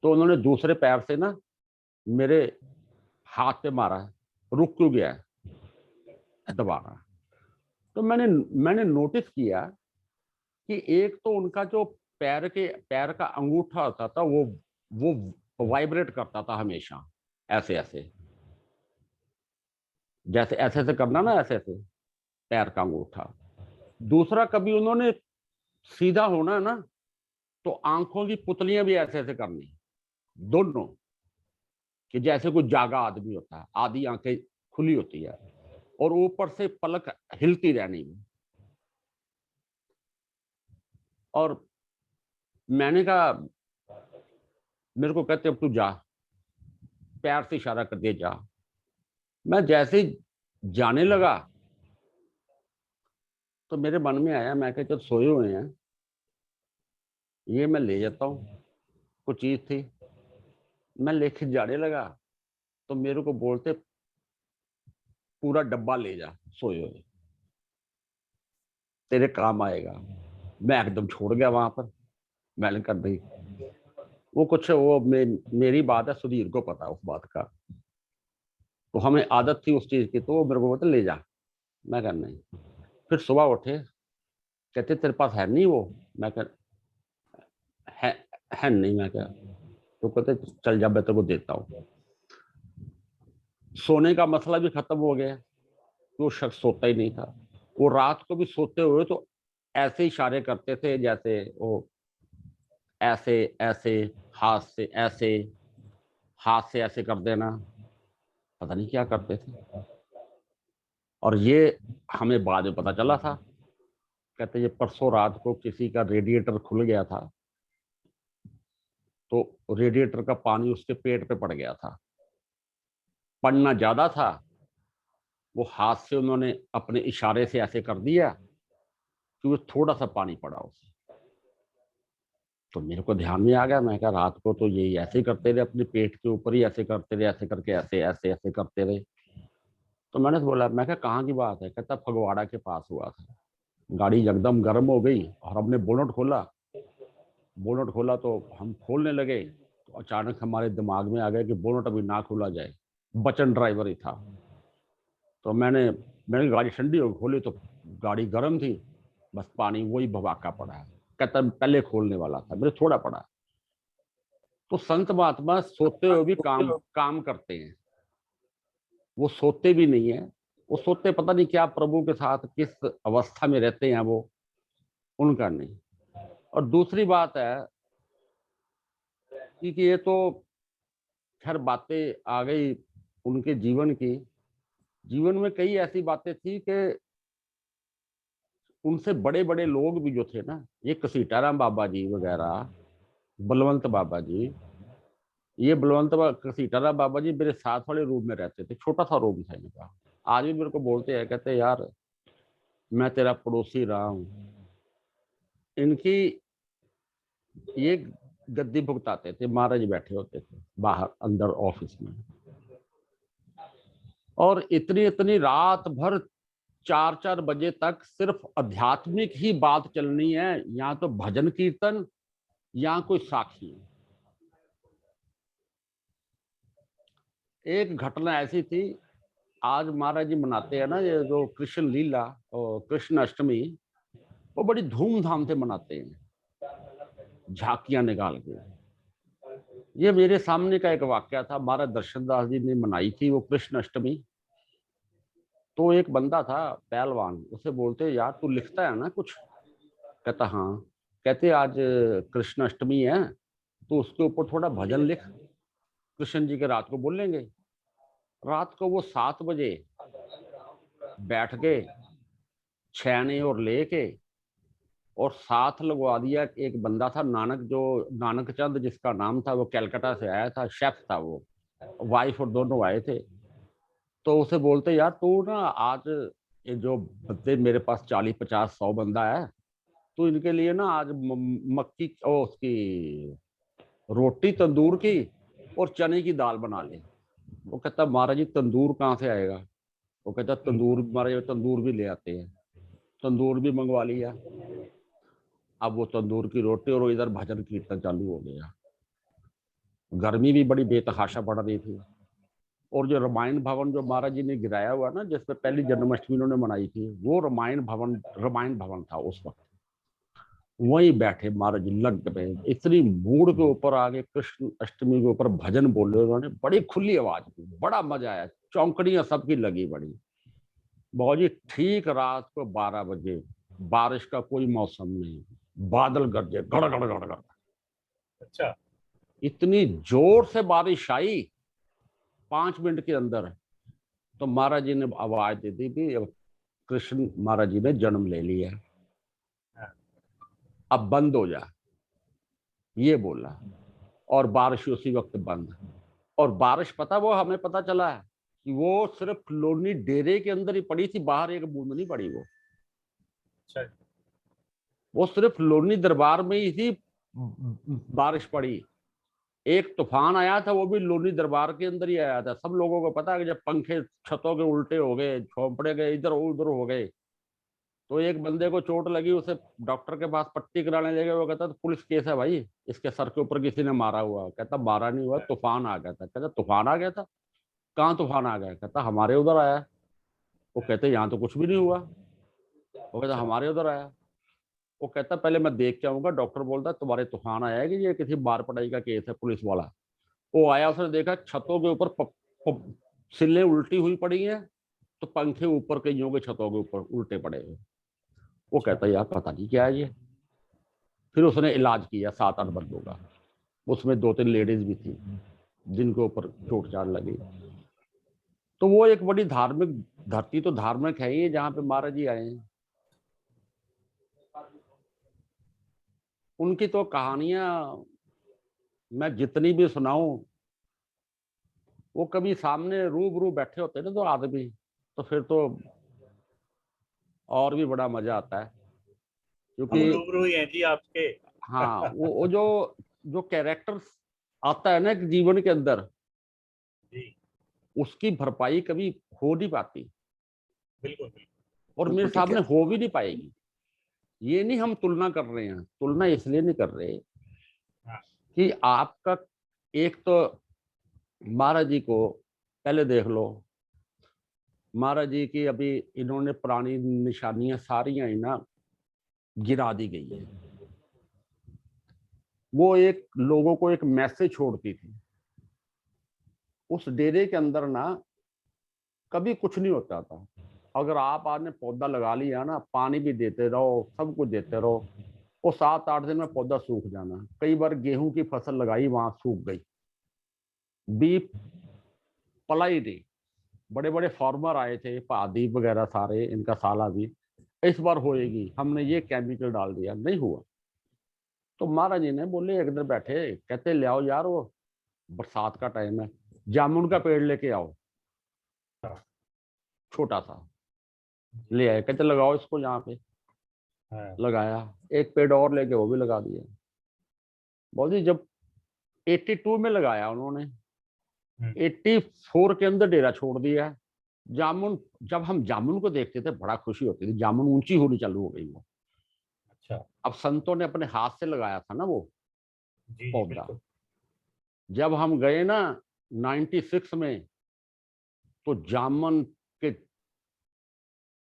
तो उन्होंने दूसरे पैर से ना मेरे हाथ पे मारा है, रुक क्यों गया है, दबाना। तो मैंने नोटिस किया कि एक तो उनका जो पैर का अंगूठा होता था, वो वाइब्रेट करता था हमेशा, ऐसे ऐसे, जैसे ऐसे ऐसे करना ना, ऐसे ऐसे पैर का अंगूठा। दूसरा, कभी उन्होंने सीधा होना है ना, तो आंखों की पुतलियां भी ऐसे ऐसे करनी, दोनों, कि जैसे कोई जागा आदमी होता है, आधी आंखें खुली होती है, और ऊपर से पलक हिलती रहनी। और मैंने कहा, मेरे को कहते अब तू जा, पैर से इशारा कर दिया जा। मैं जैसे ही जाने लगा तो मेरे मन में आया, मैं कहा जब सोए हुए हैं ये मैं ले जाता हूँ, कुछ चीज थी, मैं लेके जाने लगा तो मेरे को बोलते पूरा डब्बा ले जा, सोए हुए तेरे काम आएगा। मैं एकदम छोड़ गया वहां पर। मैंने कर दी वो कुछ, मेरी बात है, सुधीर को पता उस बात का, तो हमें आदत थी उस चीज की, तो वो मेरे को बोलते ले जा। मैं कह नहीं। फिर सुबह उठे, कहते तेरे पास है नहीं वो। मैं कह है, है नहीं। मैं कह, तो कहते चल जा मैं तेरे को देता हूँ। सोने का मसला भी खत्म हो गया, वो शख्स सोता ही नहीं था। वो रात को भी सोते हुए तो ऐसे इशारे करते थे, जैसे वो ऐसे ऐसे, हाथ से ऐसे, हाथ से ऐसे कर देना, पता नहीं क्या करते थे। और ये हमें बाद में पता चला था, कहते ये परसों रात को किसी का रेडिएटर खुल गया था, तो रेडिएटर का पानी उसके पेट पे पड़ गया था। पड़ना ज्यादा था, वो हाथ से उन्होंने अपने इशारे से ऐसे कर दिया कि वो थोड़ा सा पानी पड़ा उसे। तो मेरे को ध्यान में आ गया, मैं कहा रात को तो ये ऐसे ही करते रहे, अपने पेट के ऊपर ही ऐसे करते रहे, ऐसे करके ऐसे ऐसे ऐसे करते रहे। तो मैंने बोला, मैं कहा कहाँ की बात है? कहता फगवाड़ा के पास हुआ था। गाड़ी एकदम गर्म हो गई और हमने बोनट खोला। बोनट खोला तो हम खोलने लगे, तो अचानक हमारे दिमाग में आ गया कि बोनट अभी ना खोला जाए, बचन ड्राइवर ही था। तो मैंने गाड़ी ठंडी हो खोली तो गाड़ी गर्म थी, बस पानी वही भवाका पड़ा है। कहता पहले खोलने वाला था, मेरे थोड़ा पड़ा। तो संत महात्मा सोते हुए भी काम काम करते हैं, वो सोते भी नहीं है। वो सोते पता नहीं क्या प्रभु के साथ किस अवस्था में रहते हैं वो, उनका नहीं। और दूसरी बात है कि ये तो खैर बातें आ गई उनके जीवन की। जीवन में कई ऐसी बातें थी कि उनसे बड़े बड़े लोग भी जो थे ना, ये कसीटाराम बाबा जी वगैरह, बलवंत बाबा जी, ये कसीटाराम बाबा जी मेरे साथ वाले रूम में रहते थे। छोटा सा रूम था इनका। आज भी मेरे को बोलते हैं, कहते हैं यार मैं तेरा पड़ोसी रहा हूँ। इनकी ये गद्दी भुगताते थे, महाराज बैठे होते थे बाहर अंदर ऑफिस में, और इतनी इतनी रात भर 4-4 बजे तक सिर्फ आध्यात्मिक ही बात चलनी है, यहाँ तो भजन कीर्तन, यहाँ कोई साखी। एक घटना ऐसी थी, आज महाराज जी मनाते हैं ना ये जो कृष्ण लीला और कृष्ण अष्टमी, वो बड़ी धूमधाम से मनाते हैं, झांकियां निकाल के। ये मेरे सामने का एक वाक्य था, महाराज दर्शन दास जी ने मनाई थी वो कृष्ण अष्टमी। तो एक बंदा था पहलवान, उसे बोलते यार तू लिखता है ना कुछ? कहता हाँ। कहते आज कृष्ण अष्टमी है तो उसके ऊपर थोड़ा भजन लिख, कृष्ण जी के रात को बोलेंगे। रात को वो 7 बजे बैठ के छैने और लेके और साथ लगवा दिया। एक बंदा था नानक, जो नानक चंद जिसका नाम था, वो कलकत्ता से आया था, शेफ था वो, वाइफ और दोनों आए थे। तो उसे बोलते यार तू ना आज ये जो बंदे मेरे पास 40-50-100 बंदा है, तो इनके लिए ना आज मक्की और उसकी रोटी तंदूर की और चने की दाल बना ले। वो कहता महाराज जी तंदूर कहाँ से आएगा? वो कहता तंदूर महाराज तंदूर भी ले आते हैं। तंदूर भी मंगवा लिया। अब वो तंदूर की रोटी और इधर भजन कीर्तन चालू हो गया। गर्मी भी बड़ी बेतहाशा पड़ रही थी। और जो रामायण भवन जो महाराज जी ने गिराया हुआ ना, जिसपे पहली जन्माष्टमी उन्होंने मनाई थी, वो रामायण भवन था उस वक्त। वहीं बैठे महाराज जी लग पे इतनी मूड के ऊपर आगे कृष्ण अष्टमी के ऊपर भजन बोले उन्होंने, बड़ी खुली आवाज में, बड़ा मजा आया। चौंकड़ियां सबकी लगी बड़ी। बाबूजी ठीक रात को 12 बजे, बारिश का कोई मौसम नहीं, बादल गरजे गड़ गड़ गड़ गड़। अच्छा। इतनी जोर से बारिश आई 5 मिनट के अंदर, तो महाराज जी ने आवाज दे दी कि अब कृष्ण महाराज जी ने जन्म ले लिया, अब बंद हो जा, ये बोला। और बारिश उसी वक्त बंद। और बारिश पता वो हमें पता चला है कि वो सिर्फ लोनी डेरे के अंदर ही पड़ी थी, बाहर एक बूंद नहीं पड़ी। अच्छा। वो सिर्फ लोनी दरबार में ही थी बारिश पड़ी। एक तूफान आया था, वो भी लोनी दरबार के अंदर ही आया था। सब लोगों को पता है कि जब पंखे छतों के उल्टे हो गए, झोंपड़े गए, इधर उधर हो गए, तो एक बंदे को चोट लगी, उसे डॉक्टर के पास पट्टी कराने ले गए। वो कहता तो पुलिस केस है भाई, इसके सर के ऊपर किसी ने मारा हुआ। कहता मारा नहीं हुआ, तूफान आ गया था। कहता तूफान आ गया था? कहाँ तूफान आ गया? कहता हमारे उधर आया। वो कहते यहाँ तो कुछ भी नहीं हुआ। वो कहता हमारे उधर आया। वो कहता पहले मैं देख के आऊंगा। डॉक्टर बोलता तुम्हारे तूफान आया है कि ये किसी मार पटाई का केस है? पुलिस वाला वो आया, उसने देखा छतों के ऊपर सिल्लें उल्टी हुई पड़ी हैं, तो पंखे ऊपर कईयों के छतों के ऊपर उल्टे पड़े हुए। वो कहता यार पता नहीं क्या है ये। फिर उसने इलाज किया 7-8 बंदों का, उसमें 2-3 लेडीज भी थी जिनके ऊपर चोट चाट लगी। तो वो एक बड़ी धार्मिक धरती तो धार्मिक है ही, जहाँ पे महाराज जी आए हैं। उनकी तो कहानियां मैं जितनी भी सुनाऊं, वो कभी सामने रूबरू बैठे होते ना तो आदमी, तो फिर तो और भी बड़ा मजा आता है। हम क्योंकि रूबरू ही हैं जी आपके। हाँ वो जो जो कैरेक्टर आता है ना एक जीवन के अंदर, जी। उसकी भरपाई कभी हो नहीं पाती, बिल्कुल बिल्कुल। और मेरे ठीक सामने है। हो भी नहीं पाएगी। ये नहीं हम तुलना कर रहे हैं, तुलना इसलिए नहीं कर रहे हाँ। कि आपका एक तो महाराज जी को पहले देख लो। महाराज जी की अभी इन्होंने पुरानी निशानियां सारी ही ना गिरा दी गई है। वो एक लोगों को एक मैसेज छोड़ती थी। उस डेरे के अंदर ना कभी कुछ नहीं होता था। अगर आप आपने पौधा लगा लिया ना, पानी भी देते रहो, सब कुछ देते रहो, वो 7-8 दिन में पौधा सूख जाना। कई बार गेहूं की फसल लगाई, वहां सूख गई, बी पलाई नहीं। बड़े बड़े फार्मर आए थे, पादीप वगैरह सारे, इनका साला भी इस बार होएगी, हमने ये केमिकल डाल दिया, नहीं हुआ। तो महाराज जी ने बोले, एक दिन बैठे, कहते ले आओ यार, वो बरसात का टाइम है, जामुन का पेड़ लेके आओ, छोटा सा ले आए, कहते लगाओ इसको यहाँ पे। हाँ, लगाया, एक पेड़ और लेके वो भी लगा दिया। बहुत ही, जब 82 में लगाया उन्होंने, 84 के अंदर डेरा छोड़ दिया। जामुन, जब हम जामुन को देखते थे बड़ा खुशी होती थी, जामुन ऊंची होनी चालू हो गई वो। अच्छा, अब संतों ने अपने हाथ से लगाया था ना वो जी जी पौधा। बिल्कुल। जब हम गए ना 96 में, तो जामुन के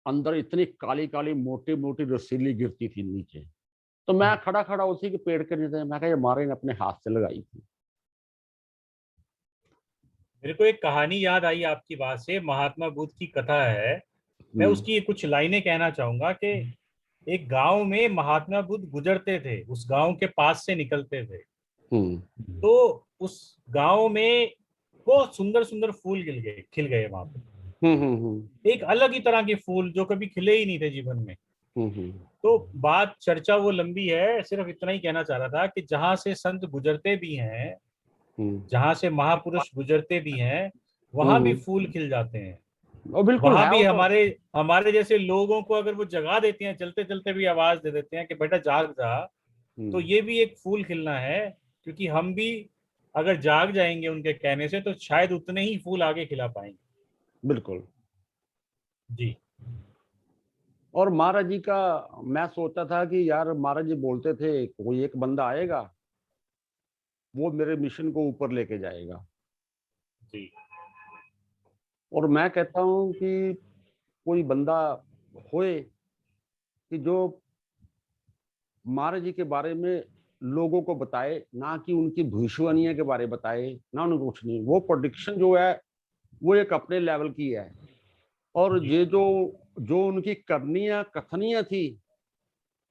अंदर इतनी काली काली मोटी मोटी रसीली गिरती थी नीचे। तो मैं खड़ा खड़ा उसी के पेड़ के नीचे, मैं कहा ये हमारे ने अपने हाथ से लगाई थी। मेरे को एक कहानी याद आई आपकी बात से, महात्मा बुद्ध की कथा है। मैं उसकी कुछ लाइनें कहना चाहूंगा कि एक गांव में महात्मा बुद्ध गुजरते थे, उस गांव के पास से निकलते थे। हम्म तो उस गांव में बहुत सुंदर सुंदर फूल खिल गए वहां पे। एक अलग ही तरह के फूल जो कभी खिले ही नहीं थे जीवन में। तो बात चर्चा वो लंबी है, सिर्फ इतना ही कहना चाह रहा था कि जहां से संत गुजरते भी हैं, जहां से महापुरुष गुजरते भी हैं, वहां भी फूल खिल जाते हैं। ओ बिल्कुल वहां है भी वो तो। हमारे हमारे जैसे लोगों को अगर वो जगा देते हैं, चलते चलते भी आवाज दे देते हैं कि बेटा जाग जा, तो ये भी एक फूल खिलना है। क्योंकि हम भी अगर जाग जाएंगे उनके कहने से, तो शायद उतने ही फूल आगे खिला पाएंगे। बिल्कुल। जी और महाराज जी का, मैं सोचता था कि यार महाराज जी बोलते थे कोई एक बंदा आएगा, वो मेरे मिशन को ऊपर लेके जाएगा। जी और मैं कहता हूँ कि कोई बंदा होए कि जो महाराज जी के बारे में लोगों को बताए, ना कि उनकी भविष्यवाणियों के बारे बताए, ना उनको कुछ नहीं। वो प्रोडिक्शन जो है वो एक अपने लेवल की है। और जी ये जो जो उनकी करनियां कथनियां थी,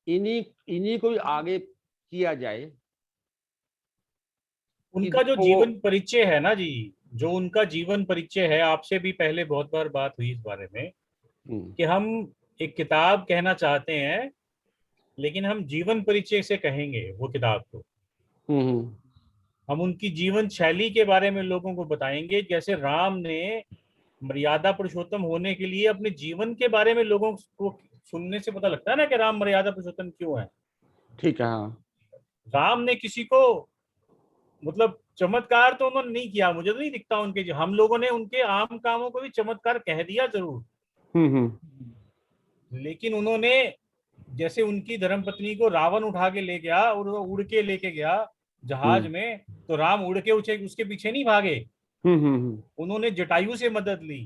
इन्हीं इन्हीं को ही आगे किया जाए। कि उनका जो देखो वो, जीवन परिचय है ना जी, जो उनका जीवन परिचय है, आपसे भी पहले बहुत बार बात हुई इस बारे में हम्म कि हम एक किताब कहना चाहते हैं, लेकिन हम जीवन परिचय से कहेंगे वो किताब को। हम्म हम उनकी जीवन शैली के बारे में लोगों को बताएंगे, जैसे राम ने मर्यादा पुरुषोत्तम होने के लिए अपने जीवन के बारे में लोगों को सुनने से पता लगता है ना कि राम मर्यादा पुरुषोत्तम क्यों है। ठीक है। हाँ। राम ने किसी को, मतलब चमत्कार तो उन्होंने नहीं किया, मुझे तो नहीं दिखता उनके, हम लोगों ने उनके आम कामों को भी चमत्कार कह दिया जरूर। हम्म लेकिन उन्होंने, जैसे उनकी धर्मपत्नी को रावण उठा के ले गया और वो उड़ के लेके गया जहाज हम्म में, तो राम उड़ के उसके पीछे नहीं भागे। उन्होंने जटायु से मदद ली।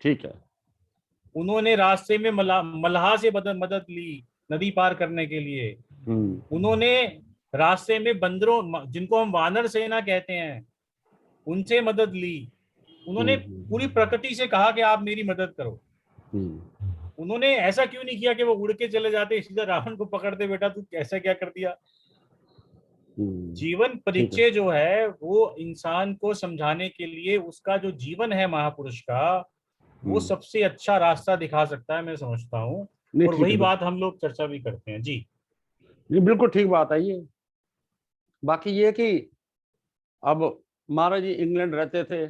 ठीक है। उन्होंने रास्ते में मल्लाह से मदद ली नदी पार करने के लिए। हम्म उन्होंने रास्ते में बंदरों, जिनको हम वानर सेना कहते हैं, उनसे मदद ली। उन्होंने पूरी हम्म प्रकृति से कहा कि आप मेरी मदद करो। हम्म उन्होंने ऐसा क्यों नहीं किया कि वो उड़ के चले जाते सीधा रावण को पकड़ते, बेटा तू ऐसा क्या कर दिया। जीवन ठीक है। परिचय जो है वो इंसान को समझाने के लिए, उसका जो जीवन है महापुरुष का, वो हम्म सबसे अच्छा रास्ता दिखा सकता है, मैं समझता हूँ। नहीं और ठीक वही है, बात हम लोग चर्चा भी करते हैं जी। नहीं बिल्कुल ठीक बात है ये। बाकी ये कि अब महाराज जी इंग्लैंड रहते थे,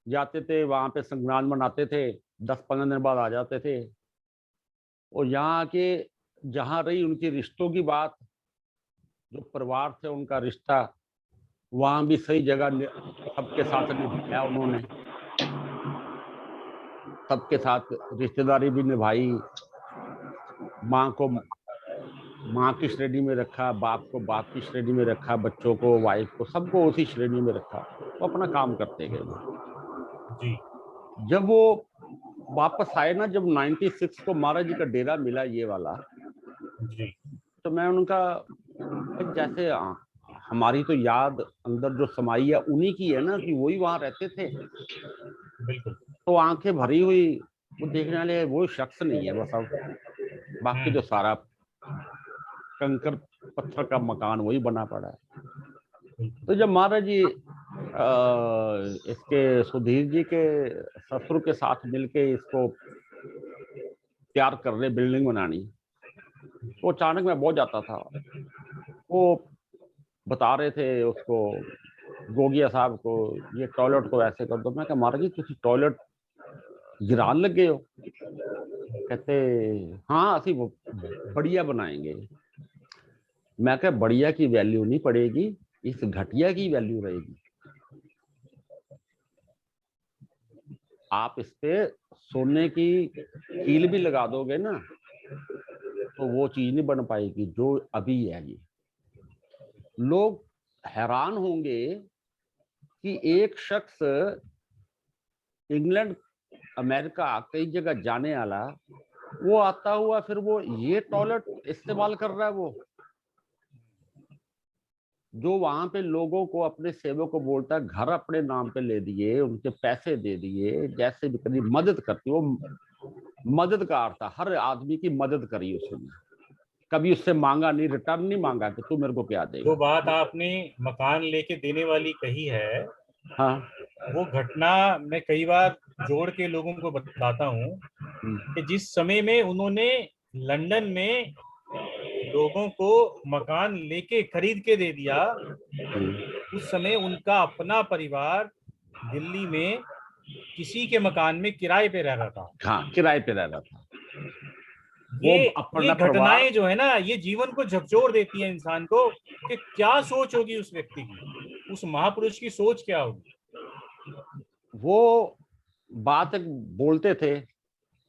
जाते थे वहां पे संग्राम मनाते थे, 10-15 दिन बाद आ जाते थे। और यहाँ के, जहाँ रही उनकी रिश्तों की बात, जो परिवार थे उनका रिश्ता, वहां भी सही जगह सबके साथ निभाया उन्होंने। सबके साथ रिश्तेदारी भी निभाई। माँ को माँ की श्रेणी में रखा, बाप को बाप की श्रेणी में रखा, बच्चों को, वाइफ को, सबको उसी श्रेणी में रखा। वो अपना काम करते गए वो। जी जब वो वापस आए ना, जब 96 को महाराज जी का डेरा मिला ये वाला, जी तो मैं उनका, जैसे हमारी तो याद अंदर जो समाई है उन्हीं की है ना, कि वही वहां रहते थे। बिल्कुल। तो आंखें भरी हुई, वो देखने वाले वो शख्स नहीं है बस। अब बाकी जो सारा कंकर पत्थर का मकान वही बना पड़ा है। तो जब महाराज जी इसके सुधीर जी के ससुर के साथ मिलके इसको तैयार कर रहे, बिल्डिंग बनानी, तो अचानक मैं बहुत जाता था, वो बता रहे थे उसको गोगिया साहब को, ये टॉयलेट को ऐसे कर दो। मैं कहा महाराज जी तुम टॉयलेट गिरान लगे हो? कहते हाँ असि बढ़िया बनाएंगे। मैं कहा बढ़िया की वैल्यू नहीं पड़ेगी, इस घटिया की वैल्यू रहेगी। आप इस पे सोने की कील भी लगा दोगे ना तो वो चीज नहीं बन पाएगी जो अभी है। ये लोग हैरान होंगे कि एक शख्स इंग्लैंड अमेरिका कई जगह जाने वाला, वो आता हुआ फिर वो ये टॉयलेट इस्तेमाल कर रहा है। वो जो वहां पे लोगों को, अपने सेवक को बोलता है घर अपने नाम पे ले दिए, उनके पैसे दे दिए, जैसे भी करी मदद करती, वो मददगार था, हर आदमी की मदद करी उसने, कभी उससे मांगा नहीं, रिटर्न नहीं मांगा कि तू मेरे को क्या देगा। जो बात आपने मकान लेके देने वाली कही है, हाँ वो घटना मैं कई बार जोड़ के लोगों को बताता हूँ कि जिस समय में उन्होंने लंदन में लोगों को मकान लेके खरीद के दे दिया, उस समय उनका अपना परिवार दिल्ली में किसी के मकान में किराए पे रह रहा था। हाँ किराए पे रह रहा था। वो ये अपना परिवार, घटनाएं जो है ना, ये जीवन को झकझोर देती है इंसान को कि क्या सोच होगी उस व्यक्ति की, उस महापुरुष की सोच क्या होगी। वो बात एक बोलते थे,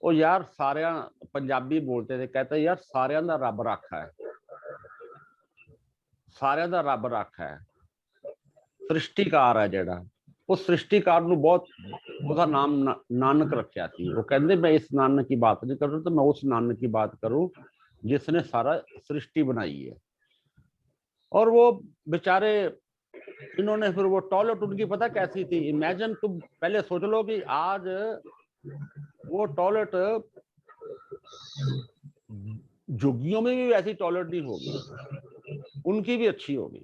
और यार सारे पंजाबी बोलते थे, कहते यार सारे दा रब रखा है, सारे दा रब रखा है। सृष्टिकार है जेड़ा, उस सृष्टिकार ਨੂੰ बहुत ਉਹਦਾ नाम नानक रखा ਸੀ। वो कहते मैं इस नानक की बात नहीं कर रहा, तो मैं उस नानक की बात करूं जिसने सारा सृष्टि बनाई है। और वो बेचारे, इन्होंने फिर वो टॉयलेट उनकी पता कैसी थी, इमेजिन तुम पहले सोच लो कि आज वो टॉयलेट झुग्गियों में भी वैसी टॉयलेट नहीं होगी, उनकी भी अच्छी होगी।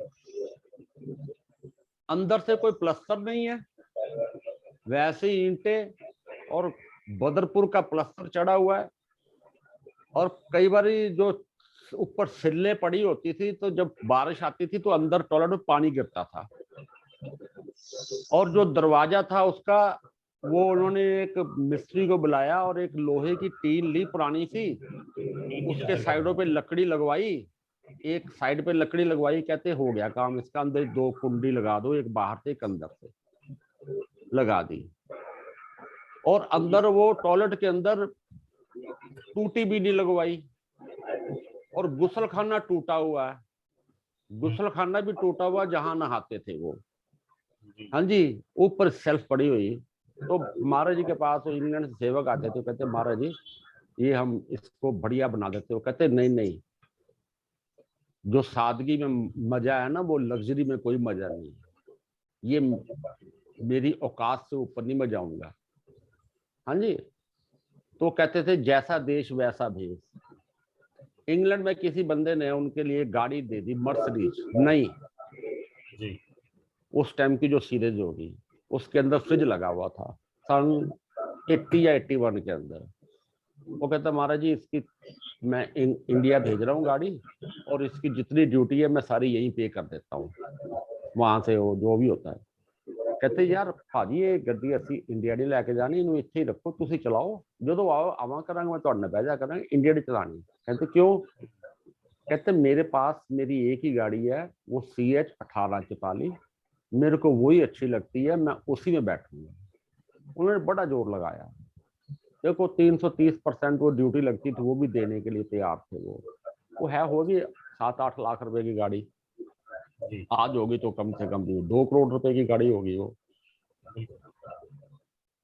अंदर से कोई प्लस्तर नहीं है, वैसे ही ईंटें और बदरपुर का प्लस्तर चढ़ा हुआ है। और कई बार जो ऊपर सिल्लें पड़ी होती थी, तो जब बारिश आती थी तो अंदर टॉयलेट में पानी गिरता था। और जो दरवाजा था उसका, वो उन्होंने एक मिस्त्री को बुलाया और एक लोहे की टीन ली पुरानी सी, उसके साइडों पे लकड़ी लगवाई, एक साइड पे लकड़ी लगवाई, कहते हो गया काम इसका, अंदर 2 कुंडी लगा दो, एक बाहर से एक अंदर से लगा दी। और अंदर वो टॉयलेट के अंदर टूटी भी नहीं लगवाई, और गुसलखाना टूटा हुआ है, गुसलखाना भी टूटा हुआ जहां नहाते थे वो। हाँ जी, ऊपर सेल्फ पड़ी हुई। तो महाराज जी के पास इंग्लैंड से सेवक आते थे, कहते महाराज जी ये हम इसको बढ़िया बना देते हो। कहते नहीं नहीं, जो सादगी में मजा है ना, वो लग्जरी में कोई मजा नहीं है, ये मेरी औकात से ऊपर नहीं मैं जाऊंगा। हाँ जी, तो कहते थे जैसा देश वैसा भेष। इंग्लैंड में किसी बंदे ने उनके लिए गाड़ी दे दी, मर्सिडीज नहीं जी। उस टाइम की जो सीरीज होगी, उसके अंदर फ्रिज लगा हुआ था, सन 80 या 81 के अंदर। वो कहता महाराज जी इसकी मैं इंडिया भेज रहा हूँ गाड़ी, और इसकी जितनी ड्यूटी है मैं सारी यहीं पे कर देता हूँ, वहां से वो जो भी होता है। कहते यार भाजी ये गड्डी असी इंडिया नहीं लैके जानी, इन्हू इत्थे ही रखो, तुसी चलाओ, जो आओ आवा करांगा मैं तुहाडे नाल बह जा करांगा, इंडिया नहीं चलानी। कहते क्यों? कहते मेरे पास मेरी एक ही गाड़ी है, वो CH 1844, मेरे को वही अच्छी लगती है, मैं उसी में बैठूंगा। उन्होंने बड़ा जोर लगाया। देखो 330% वो ड्यूटी लगती थी, वो भी देने के लिए तैयार थे। वो है होगी 7-8 लाख रुपए की गाड़ी, आज होगी तो कम से कम 2 करोड़ रुपए की गाड़ी होगी वो।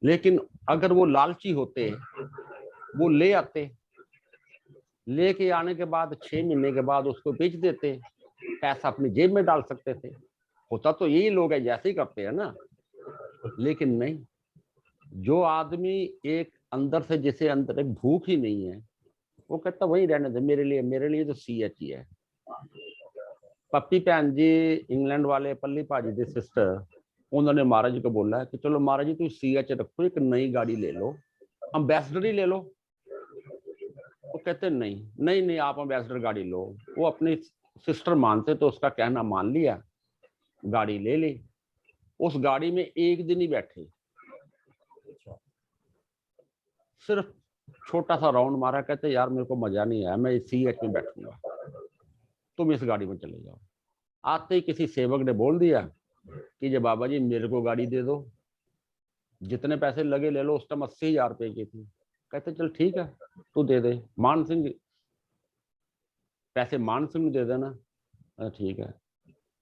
लेकिन अगर वो लालची होते, वो ले आते, लेके आने के बाद 6 महीने के बाद उसको बेच देते, पैसा अपनी जेब में डाल सकते थे। होता तो यही लोग है, जैसे ही करते हैं ना। लेकिन नहीं, जो आदमी एक अंदर से, जिसे अंदर एक भूख ही नहीं है, वो कहता वही रहने दे, मेरे लिए तो CH ही है। पप्पी भैन जी इंग्लैंड वाले पल्ली भाजी दी सिस्टर, उन्होंने महाराज जी को बोला कि चलो महाराज जी तुम CH रखो, एक नई गाड़ी ले लो, एम्बेसडर ही ले लो। वो कहते नहीं नहीं नहीं, आप एम्बेसडर गाड़ी लो। वो अपनी सिस्टर मानते तो उसका कहना मान लिया, गाड़ी ले ली। उस गाड़ी में एक दिन ही बैठे, सिर्फ छोटा सा राउंड मारा, कहते यार मेरे को मजा नहीं आया, मैं CH में बैठूंगा, तुम इस गाड़ी में चले जाओ। आते ही किसी सेवक ने बोल दिया कि जे बाबा जी मेरे को गाड़ी दे दो, जितने पैसे लगे ले लो। उस टाइम 80,000 रुपए की थी। कहते चल ठीक है तू दे दे, मान सिंह पैसे मान सिंह दे देना। ठीक है,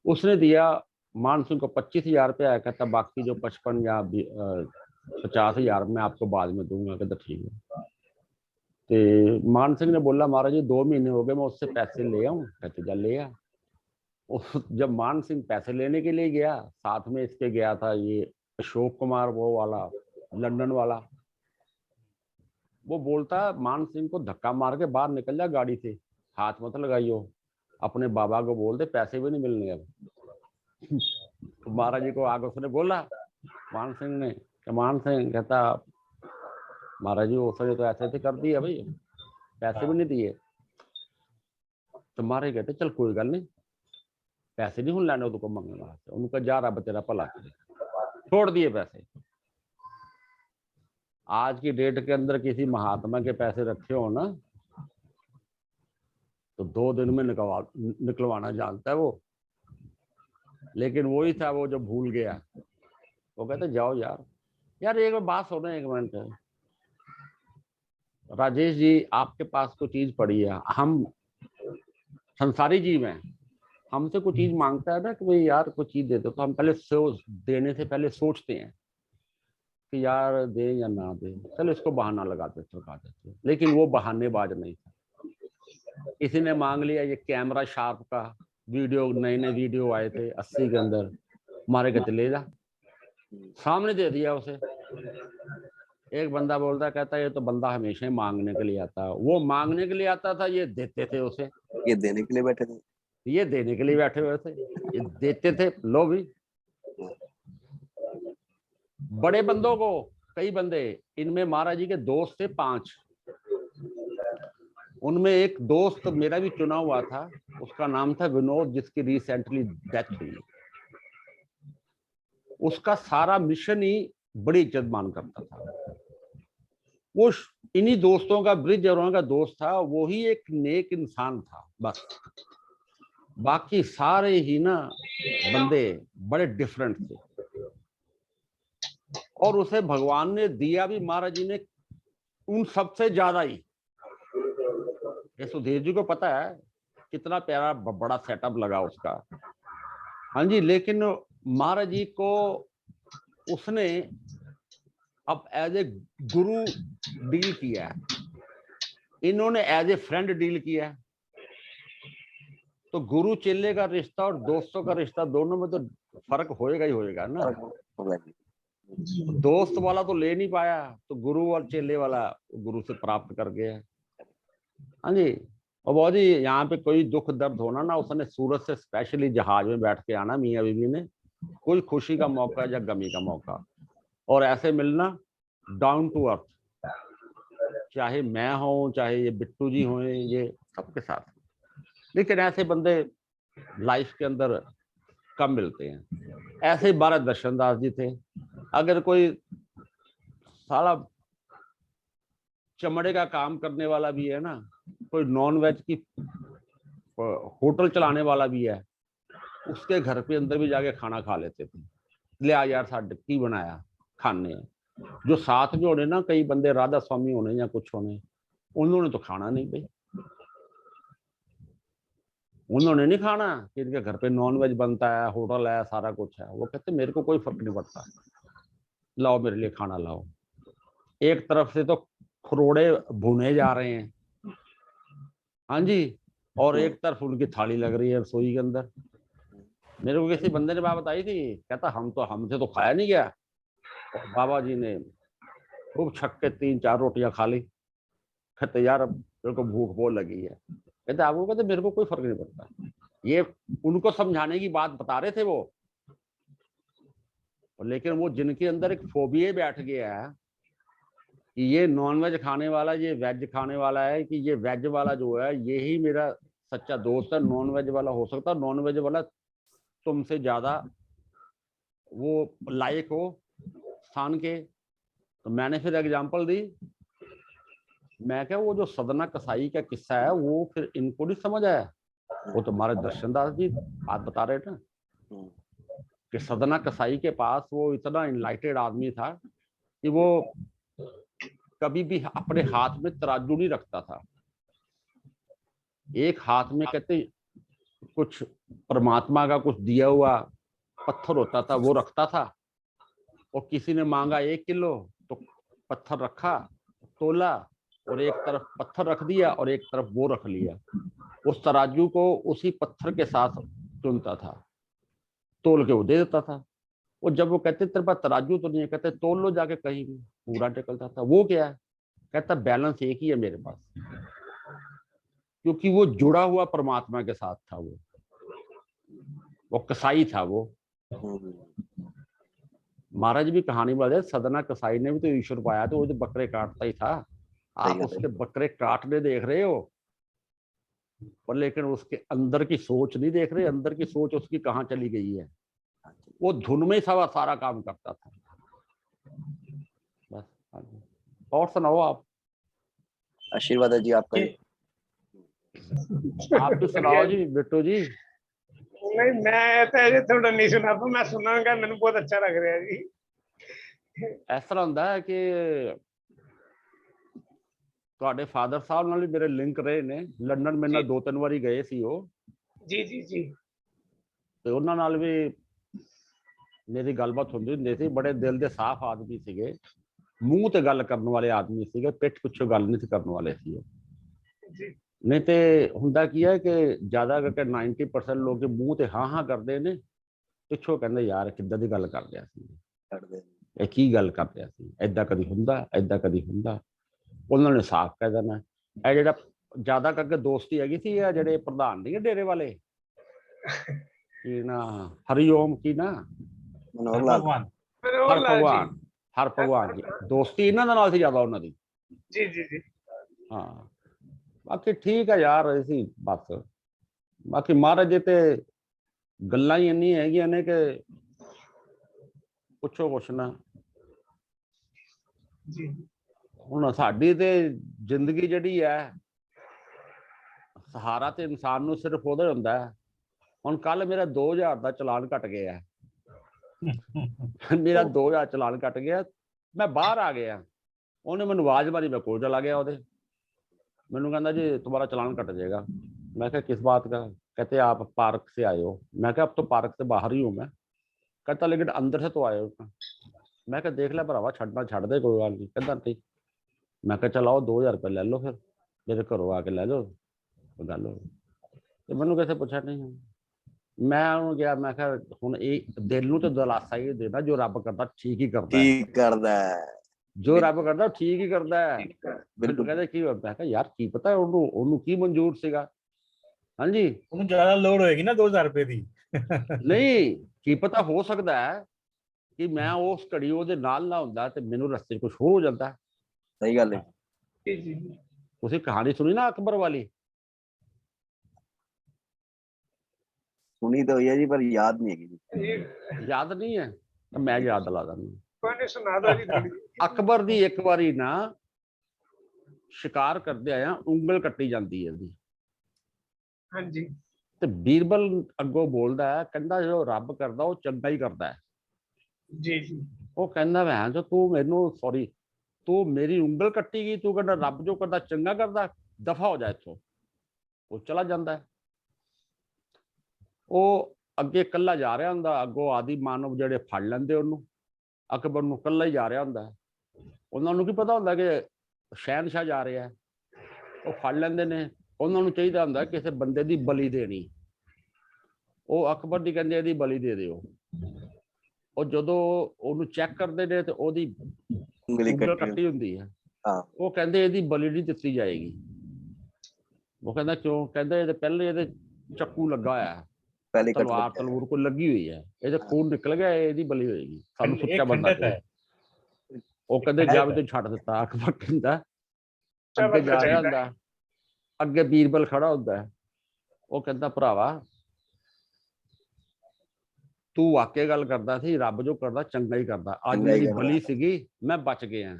उसने दिया। मान सिंह को 25,000 रुपये आया। कहता बाकी जो 55 या 50,000 मैं आपको बाद में दूंगा। कहता ठीक है। तो मान सिंह ने बोला महाराज जी 2 महीने हो गए मैं उससे पैसे ले आऊं। कहते जा ले आ। जब मान सिंह पैसे लेने के लिए गया, साथ में इसके गया था ये अशोक कुमार, वो वाला लंदन वाला। वो बोलता मान सिंह को धक्का मार के बाहर निकल जा गाड़ी से, हाथ मत लगाइयो, अपने बाबा को बोल दे पैसे भी नहीं मिलने अब। तो महाराज जी को आगे उसने बोला मान सिंह ने, मान सिंह कहता महाराज जी उसने तो ऐसे कर दिया भाई, पैसे भी नहीं दिए। तो महाराज कहते चल कोई गल नहीं, पैसे नहीं हूं लैने तो मंगने वास्ते। उनका जा रहा तेरा भला करे, छोड़ दिए पैसे। आज की डेट के अंदर किसी महात्मा के पैसे रखे हो ना तो 2 दिन में निकलवाना जानता है वो। लेकिन वही था वो जो भूल गया। वो कहते जाओ यार। यार एक बात सुनो, एक मिनट राजेश जी, आपके पास कोई चीज पड़ी है, हम संसारी जीव हैं, हमसे कोई चीज मांगता है ना कि भाई यार कोई चीज दे दो, तो हम पहले देने से पहले सोचते हैं कि यार दे या ना दे, चलो इसको बहाना लगाते चुका देते। लेकिन वो बहानेबाज नहीं था। किसी ने मांग लिया ये कैमरा शार्प का वीडियो, नए नए वीडियो आए थे 80 के अंदर, मारे कहते ले जा, सामने दे दिया उसे। एक बंदा बोलता कहता ये तो बंदा हमेशा ही मांगने के लिए आता है। वो मांगने के लिए आता था, ये देते थे उसे। ये देने के लिए बैठे थे, ये देने के लिए बैठे हुए थे, ये देते थे। लो भी बड़े बंदों को, कई बंदे, इनमें महाराज जी के दोस्त थे 5। उनमें एक दोस्त मेरा भी चुना हुआ था, उसका नाम था विनोद, जिसकी रिसेंटली डेथ हुई। उसका सारा मिशन ही बड़ी इज्जत मान करता था। वो इन्हीं दोस्तों का, ब्रिज और का दोस्त था, वो ही एक नेक इंसान था बस। बाकी सारे ही ना बंदे बड़े डिफरेंट थे। और उसे भगवान ने दिया भी महाराज जी ने उन सबसे ज्यादा ही। ये सुधीर जी को पता है कितना प्यारा बड़ा सेटअप लगा उसका। हाँ जी, लेकिन महाराज जी को उसने अब एज ए गुरु डील किया है, इन्होंने एज ए फ्रेंड डील किया है। तो गुरु चेले का रिश्ता और दोस्तों का रिश्ता, दोनों में तो फर्क होएगा ही होएगा ना। दोस्त वाला तो ले नहीं पाया, तो गुरु और चेले वाला गुरु से प्राप्त कर गया। हाँ जी। और बहुत जी यहाँ पे कोई दुख दर्द होना ना, उसने सूरत से स्पेशली जहाज में बैठ के आना मियाँ बीवी ने, कोई खुशी का मौका या गमी का मौका, और ऐसे मिलना डाउन टू अर्थ। चाहे मैं हूं, चाहे ये बिट्टू जी हों, ये सबके साथ। लेकिन ऐसे बंदे लाइफ के अंदर कम मिलते हैं। ऐसे ही भारत दर्शन दास जी थे। अगर कोई साला चमड़े का काम करने वाला भी है ना, कोई नॉन वेज की होटल चलाने वाला भी है, उसके घर पे अंदर भी जाके खाना खा लेते थे। ले आ यार साढ़े की बनाया खाने। जो साथ में होने ना, कई बंदे राधा स्वामी होने या कुछ होने, उन्होंने तो खाना नहीं भाई, उन्होंने नहीं खाना कि इनके घर पे नॉन वेज बनता है, होटल है, सारा कुछ है। वो कहते मेरे को कोई फर्क नहीं पड़ता, लाओ मेरे लिए खाना लाओ। एक तरफ से तो खरोड़े भुने जा रहे हैं, हाँ जी, और एक तरफ उनकी थाली लग रही है रसोई के अंदर। मेरे को किसी बंदे ने बात बताई थी, कहता हमसे तो खाया नहीं गया। और बाबा जी ने खूब छक के 3-4 रोटियां खा ली। कहते यार अब मेरे को भूख बहुत लगी है। कहते आपको, कहते मेरे को कोई फर्क नहीं पड़ता, ये उनको समझाने की बात बता रहे थे वो, लेकिन वो जिनके अंदर एक फोबिया बैठ गया है कि ये नॉन वेज खाने वाला, ये वेज खाने वाला है, कि ये वेज वाला जो है यही मेरा सच्चा दोस्त है, नॉन वेज वाला हो सकता है, नॉन वेज वाला तुमसे ज्यादा वो लायक हो स्थान के। तो मैंने फिर एग्जांपल दी, मैं क्या वो जो सदना कसाई का किस्सा है वो फिर इनको नहीं समझ आया, वो तो हमारे दर्शन दास जी बात बता रहे थे कि सदना कसाई के पास वो इतना इनलाइटेड आदमी था कि वो कभी भी अपने हाथ में तराजू नहीं रखता था, एक हाथ में कहते कुछ परमात्मा का कुछ दिया हुआ पत्थर होता था वो रखता था, और किसी ने मांगा 1 किलो तो पत्थर रखा, तोला, और एक तरफ पत्थर रख दिया और एक तरफ वो रख लिया, उस तराजू को उसी पत्थर के साथ चुनता था, तोल के वो दे देता था। और जब वो कहते तेरे पास तराजू तो नहीं है, कहते तोल लो जाके कहीं भी, पूरा टेकलता था। वो क्या है, कहता बैलेंस एक ही है मेरे पास, क्योंकि वो जुड़ा हुआ परमात्मा के साथ था, वो कसाई था वो। महाराज भी कहानी बताते, सदना कसाई ने भी तो ईश्वर पाया, तो वो तो बकरे काटता ही था, आप उसके बकरे काटने देख रहे हो पर लेकिन उसके अंदर की सोच नहीं देख रहे, अंदर की सोच उसकी कहाँ चली गई है, वो धुन में सारा काम करता था बस। और सुनाओ आप। आशीर्वाद है जी आपका। आप भी सुनाओ जी बिट्टू जी। नहीं मैं तो अजे थोड़ा नहीं सुना, तो मैं सुनांगा, मैंने बहुत अच्छा लग रहा है जी। ਇਸ ਤਰ੍ਹਾਂ ਹੁੰਦਾ ਹੈ ਕਿ ਤੁਹਾਡੇ ਫਾਦਰ ਸਾਹਿਬ ਨਾਲ ਵੀ ਮੇਰੇ ਲਿੰਕ ਰਹੇ ਨੇ, ਲੰਡਨ ਮੇਰੇ ਨਾਲ 2-3 ਵਾਰੀ ਗਏ ਸੀ ਉਹ। ਜੀ ਜੀ ਜੀ। ਤੇ ਉਹਨਾਂ ਨਾਲ ਵੀ ਮੇਰੀ ਗੱਲਬਾਤ ਹੁੰਦੀ ਹੁੰਦੀ ਸੀ, ਬੜੇ ਦਿਲ ਦੇ ਸਾਫ਼ ਆਦਮੀ ਸੀਗੇ, ਮੂੰਹ ਤੇ ਗੱਲ ਕਰਨ ਵਾਲੇ ਆਦਮੀ ਸੀਗੇ, ਪਿੱਠ ਪਿੱਛੋਂ ਗੱਲ ਨਹੀਂ ਸੀ ਕਰਨ ਵਾਲੇ ਸੀ ਉਹ। ਨਹੀਂ ਤੇ ਹੁੰਦਾ ਕੀ ਹੈ ਕਿ ਜ਼ਿਆਦਾ ਕਰਕੇ 90% ਲੋਕ ਮੂੰਹ ਤੇ ਹਾਂ ਹਾਂ ਕਰਦੇ ਨੇ, ਪਿੱਛੋਂ ਕਹਿੰਦੇ ਯਾਰ ਕਿੱਦਾਂ ਦੀ ਗੱਲ ਕਰ ਰਿਹਾ ਸੀ, ਇਹ ਕੀ ਗੱਲ ਕਰ ਰਿਹਾ ਸੀ, ਐਦਾਂ ਕਦੀ ਹੁੰਦਾ, ਐਦਾਂ ਕਦੀ ਹੁੰਦਾ। ਉਹਨਾਂ ਨੇ ਸਾਫ਼ ਕਹਿ ਦੇਣਾ। ਇਹ ਜਿਹੜਾ ਜ਼ਿਆਦਾ ਕਰਕੇ ਦੋਸਤੀ ਹੈਗੀ ਸੀ, ਇਹ ਜਿਹੜੇ ਪ੍ਰਧਾਨ ਨਹੀਂ ਡੇਰੇ ਵਾਲੇ, ਕੀ ਨਾ ਹਰੀਓਮ, ਕੀ ਨਾ भगवान ਹਰ ਭਗਵਾਨ ਜੀ, ਦੋਸਤੀ ਇਹਨਾਂ ਦੇ ਨਾਲ ਸੀ ਜ਼ਿਆਦਾ ਉਹਨਾਂ ਦੀ। ਜੀ ਜੀ ਜੀ। ਹਾਂ ਬਾਕੀ ਠੀਕ ਹੈ ਯਾਰ, ਅਸੀਂ ਬਸ ਬਾਕੀ ਮਹਾਰਾਜ ਜੀ ਤੇ ਗੱਲਾਂ ਹੀ ਇੰਨੀ ਹੈਗੀਆਂ ਨੇ ਕਿ ਪੁੱਛੋ ਕੁਛ ਨਾ। ਜੀ ਹੁਣ ਸਾਡੀ ਤੇ ਜ਼ਿੰਦਗੀ ਜਿਹੜੀ ਹੈ, ਸਹਾਰਾ ਤੇ ਇਨਸਾਨ ਨੂੰ ਸਿਰਫ ਉਹਦਾ ਹੁੰਦਾ ਹੈ। ਹੁਣ ਕੱਲ ਮੇਰਾ 2000 ਦਾ ਚਲਾਨ ਕੱਟ ਗਿਆ, ਮੇਰਾ 2000 ਚਲਾਨ ਕੱਟ ਗਿਆ, ਮੈਂ ਬਾਹਰ ਆ ਗਿਆ, ਉਹਨੇ ਮੈਨੂੰ ਆਵਾਜ਼ ਮਾਰੀ, ਮੈਂ ਕੋਲ चला गया ਉਹਦੇ, ਮੈਨੂੰ ਕਹਿੰਦਾ जी तुम्हारा चलान कट जाएगा। मैं क्या किस बात का, कहते आप पार्क से आए हो। मैं क्या अब तो पार्क से बाहर ही हूँ मैं। कहता लेकिन अंदर से तो आए हो। मैं क्या देख लिया भरावा, छड़ना छड़ दे, कोई गल नहीं। कहता नहीं। मैं क्या चलाओ 2000 रुपये ले लो, फिर मेरे घरों आके ले लो, गल हो। तो मैनू कैसे पूछा नहीं, मैं ਉਹਨੂੰ ਕਿਹਾ, ਮੈਂ ਕਿਹਾ ਹੁਣ ਇਹ ਦਿਲ ਨੂੰ ਤੇ ਦਿਲਾਸਾ ਹੀ ਦੇਣਾ, ਜੋ ਰੱਬ ਕਰਦਾ ਠੀਕ ਹੀ ਕਰਦਾ ਹੈ, ਠੀਕ ਕਰਦਾ ਹੈ, ਜੋ ਰੱਬ ਕਰਦਾ ਠੀਕ ਹੀ ਕਰਦਾ ਹੈ। ਮੈਨੂੰ ਕਹਿੰਦੇ ਕੀ ਹੋਇਆ, ਮੈਂ ਕਿਹਾ ਯਾਰ ਕੀ ਪਤਾ ਉਹਨੂੰ ਕੀ ਮਨਜ਼ੂਰ ਸੀਗਾ। ਹਾਂਜੀ ਉਹਨੂੰ ਜ਼ਿਆਦਾ ਲੋੜ ਹੋਏਗੀ ਨਾ 2000 ਰੁਪਏ ਦੀ। ਨਹੀਂ ਕੀ ਪਤਾ, ਹੋ ਸਕਦਾ ਹੈ ਕਿ ਮੈਂ ਉਸ ਘੜੀ ਉਹਦੇ ਨਾਲ ਨਾ ਹੁੰਦਾ ਤੇ ਮੈਨੂੰ ਰਸਤੇ 'ਚ ਕੁਝ ਹੋ ਜਾਂਦਾ। ਸਹੀ ਗੱਲ ਹੈ। ਜੀ ਜੀ। ਤੁਸੀਂ ਕਹਾਣੀ ਸੁਣੀ ਨਾ ਅਕਬਰ ਵਾਲੀ? ਸੁਣੀ ਤਾਂ ਹੋਈ ਹੈ ਜੀ, ਪਰ ਯਾਦ ਨਹੀਂ ਹੈਗੀ ਜੀ। ਯਾਦ ਨਹੀਂ ਹੈ ਤਾਂ ਮੈਂ ਯਾਦ ਦਿਲਾ ਦਿੰਦਾ। ਕੋਨੇ ਸੁਣਾ ਦੋ ਜੀ ਥੋੜੀ। ਅਕਬਰ ਦੀ ਇੱਕ ਵਾਰੀ ਨਾ ਸ਼ਿਕਾਰ ਕਰਦੇ ਆਇਆ, ਉਂਗਲ ਕੱਟੀ ਜਾਂਦੀ ਹੈ ਉਹਦੀ। ਹਾਂਜੀ। ਤੇ ਬੀਰਬਲ ਅੱਗੋਂ ਬੋਲਦਾ ਹੈ, ਕਹਿੰਦਾ ਜੋ ਰੱਬ ਕਰਦਾ ਉਹ ਚੰਗਾ ਹੀ ਕਰਦਾ ਹੈ। ਜੀ ਜੀ। ਉਹ ਕਹਿੰਦਾ ਭੈਣ ਜੋ ਤੂੰ ਮੈਨੂੰ ਸੌਰੀ ਤੂੰ ਮੇਰੀ ਉਂਗਲ ਕੱਟੀ ਗਈ, ਤੂੰ ਕਹਿੰਦਾ ਰੱਬ ਜੋ ਕਰਦਾ ਚੰਗਾ ਕਰਦਾ, ਦਫਾ ਹੋ ਜਾ ਇੱਥੋਂ। ਉਹ ਚਲਾ ਜਾਂਦਾ ਹੈ। ਉਹ ਅੱਗੇ ਇਕੱਲਾ ਜਾ ਰਿਹਾ ਹੁੰਦਾ, ਅੱਗੋਂ ਆਦਿ ਮਾਨਵ ਜਿਹੜੇ ਫੜ ਲੈਂਦੇ ਉਹਨੂੰ, ਅਕਬਰ ਨੂੰ ਇਕੱਲਾ ਹੀ ਜਾ ਰਿਹਾ ਹੁੰਦਾ। ਉਹਨਾਂ ਨੂੰ ਕੀ ਪਤਾ ਹੁੰਦਾ ਕਿ ਸ਼ਹਿਨਸ਼ਾਹ ਜਾ ਰਿਹਾ, ਉਹ ਫੜ ਲੈਂਦੇ ਨੇ। ਉਹਨਾਂ ਨੂੰ ਚਾਹੀਦਾ ਹੁੰਦਾ ਕਿਸੇ ਬੰਦੇ ਦੀ ਬਲੀ ਦੇਣੀ। ਉਹ ਅਕਬਰ ਦੀ ਕਹਿੰਦੇ ਇਹਦੀ ਬਲੀ ਦੇ ਦਿਓ। ਉਹ ਜਦੋਂ ਉਹਨੂੰ ਚੈੱਕ ਕਰਦੇ ਨੇ ਤੇ ਉਹਦੀ ਉਂਗਲ ਕੱਟੀ ਹੁੰਦੀ ਹੈ। ਉਹ ਕਹਿੰਦੇ ਇਹਦੀ ਬਲੀ ਨਹੀਂ ਦਿੱਤੀ ਜਾਏਗੀ। ਉਹ ਕਹਿੰਦਾ ਕਿਉਂ? ਕਹਿੰਦਾ ਇਹਦੇ ਪਹਿਲੇ ਇਹਦੇ ਚੱਕੂ ਲੱਗਾ ਹੋਇਆ ਹੈ, पहले कट लग ਤਲਵਾਰ गया। ਤਲਵੂਰ ਕੋਈ ਲੱਗੀ ਹੋਈ ਹੈ, ਇਹਦੇ ਖੂਨ ਨਿਕਲ ਗਿਆ, ਇਹਦੀ ਬਲੀ ਹੋਏਗੀ, ਸਾਨੂੰ एक ਸੁੱਚਾ ਬੰਦਾ खंडत है। ਉਹ ਕਹਿੰਦੇ ਖੰਡਿਤ ਜਾ ਹੈ। ਵੀ ਤੂੰ ਛੱਡ ਦਿੱਤਾ, ਅਕਬਰ ਕਹਿੰਦਾ ਚੱਲ ਅੱਗੇ ਬੰਦਾ ਜਾ ਰਿਹਾ ਚਾਹੀਦਾ। ਹੁੰਦਾ, ਅੱਗੇ ਬੀਰਬਲ ਖੜਾ ਹੁੰਦਾ ਹੈ, ਉਹ ਕਹਿੰਦਾ ਭਰਾਵਾ ਤੂੰ ਵਾਕਿਆ ਗੱਲ ਕਰਦਾ ਸੀ, ਰੱਬ ਜੋ ਕਰਦਾ ਚੰਗਾ ਹੀ ਕਰਦਾ, ਅੱਜ ਚੰਗਾ ਹੀ ਮੇਰੀ ਕਰਦਾ। ਬਲੀ ਸੀਗੀ ਮੈਂ ਬਚ ਗਿਆ।